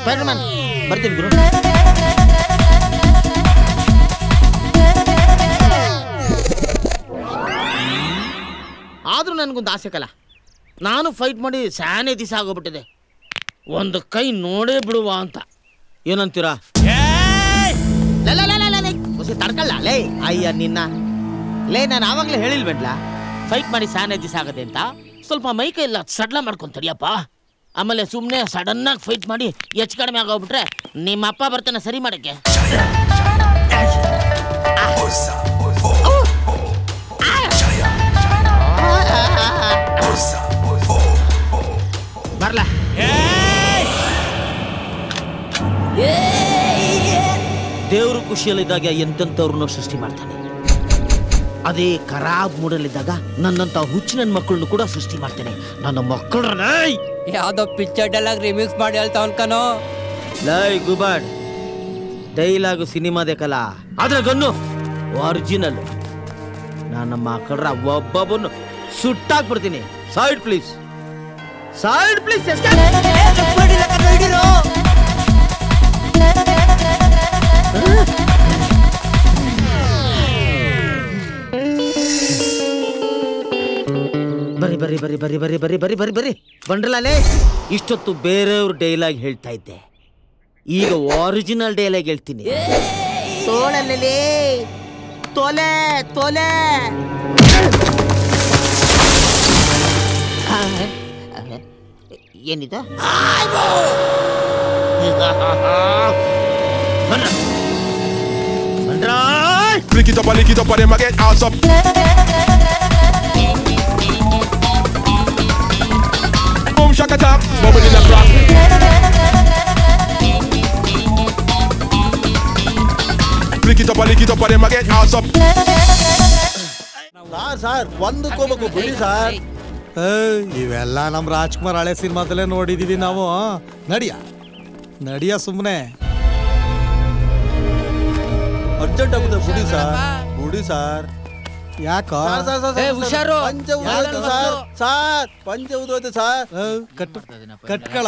S3: ಸ್ಪೈಡರ್ಮ್ಯಾನ್. ಬರ್ತೀನಿ ಗುರು. ಆದ್ರೂ ನನಗೊಂದು ಆಸೆ ಕಲ. ನಾನು ಫೈಟ್ ಮಾಡಿ ಸ್ಯಾನೇ ದಿವಸ ಆಗೋಗ್ಬಿಟ್ಟಿದೆ. ಒಂದು ಕೈ ನೋಡೇ ಬಿಡುವ ಅಂತ. ಏನಂತೀರಾ? ತಡ್ಕಲ್ಲ ಲೇ. ಅಯ್ಯ ನಿನ್ನ ಲೇ, ನಾನು ಆವಾಗಲೇ ಹೇಳಿಲ್ಬೇಡ್ಲ ಫೈಟ್ ಮಾಡಿ ಸ್ಯಾನೇ ದಿವಸ ಆಗದೆ ಅಂತ. ಸ್ವಲ್ಪ ಮೈಕೈ ಇಲ್ಲ ಸಡ್ಲ ಮಾಡ್ಕೊಂತಡಿಯಪ್ಪ. ಆಮೇಲೆ ಸುಮ್ಮನೆ ಸಡನ್ನಾಗಿ ಫೈಟ್ ಮಾಡಿ ಹೆಚ್ಚು ಕಡಿಮೆ ಆಗೋಗ್ಬಿಟ್ರೆ ನಿಮ್ಮ ಅಪ್ಪ ಬರ್ತಾನೆ ಸರಿ ಮಾಡಕ್ಕೆ. ಬರ್ಲ ದೇವರು ಖುಷಿಯಲ್ಲಿದ್ದಾಗ ಎಂತೆಂಥವ್ರನ್ನ ಸೃಷ್ಟಿ ಮಾಡ್ತಾನೆ. ಅದೇ ಖರಾಬ್ ಮೂಡಲ್ಲಿದ್ದಾಗ ನನ್ನಂತ ಹುಚ್ಚು ನನ್ನ ಮಕ್ಕಳನ್ನು ಕೂಡ ಸೃಷ್ಟಿ ಮಾಡ್ತೇನೆ. ನನ್ನ ಮಕ್ಕಳನ್ನ
S10: ಯಾವ್ದೋ ಪಿಕ್ಚರ್ ಡೈಲಾಗ್ ರಿಮಿಕ್ಸ್ ಮಾಡಿ ಹೇಳ್ತಾ ಅನ್ಕನೋ.
S3: ಲೈ ಗುಬಾಡ್ ಡೈಲಾಗು ಸಿನಿಮಾದೇಕಲ್ಲ, ಆದ್ರೆ ಗನ್ನು ಒರಿಜಿನಲ್. ನಾನು ನಮ್ಮ ಮಕ್ಕಳ ಒಬ್ಬೊಬ್ಬನು ಸುಟ್ಟಾಕ್ಬಿಡ್ತೀನಿ. Side please, side please. ಬರಿ ಬರಿ ಬರಿ ಬರಿ ಬರಿ ಬರಿ ಬರಿ ಬರಿ ಬರಿ ಬಂಡ್ರಲೇ. ಇಷ್ಟೊತ್ತು ಬೇರೆಯವ್ರ ಡೈಲಾಗ್ ಹೇಳ್ತಾ ಇದ್ದೆ, ಈಗ ಒರಿಜಿನಲ್ ಡೈಲಾಗ್ ಹೇಳ್ತೀನಿ. ತೋಳಲ್ಲೇ ತೋಲೆ ತೋಲೆ. ಏನಿದೆ?
S18: Lick it up and them get ass up. Boom shaka tap, bubble in the crop. Lick it up and them get ass up.
S9: Sir ಒಂದಕ್ಕೋಬೇಕು ಬಿಡಿ ಸರ್.
S2: ಇವೆಲ್ಲ ನಮ್ಮ ರಾಜ್ಕುಮಾರ್ ಹಳೆ ಸಿನಿಮಾದಲ್ಲೇ ನೋಡಿದೀವಿ ನಾವು. ನಡಿಯ ಸುಮ್ಮನೆ
S9: ಅರ್ಜೆಂಟ್ ಆಗುತ್ತೆ. ಬಿಡಿ ಸರ್, ಬಿಡಿ ಸರ್.
S2: ಯಾಕೋ
S10: ಹುಷಾರು.
S9: ಸರ್ ಪಂಚ ಉದೋಯ್ತು ಸರ್.
S2: ಕಟ್ಕಳ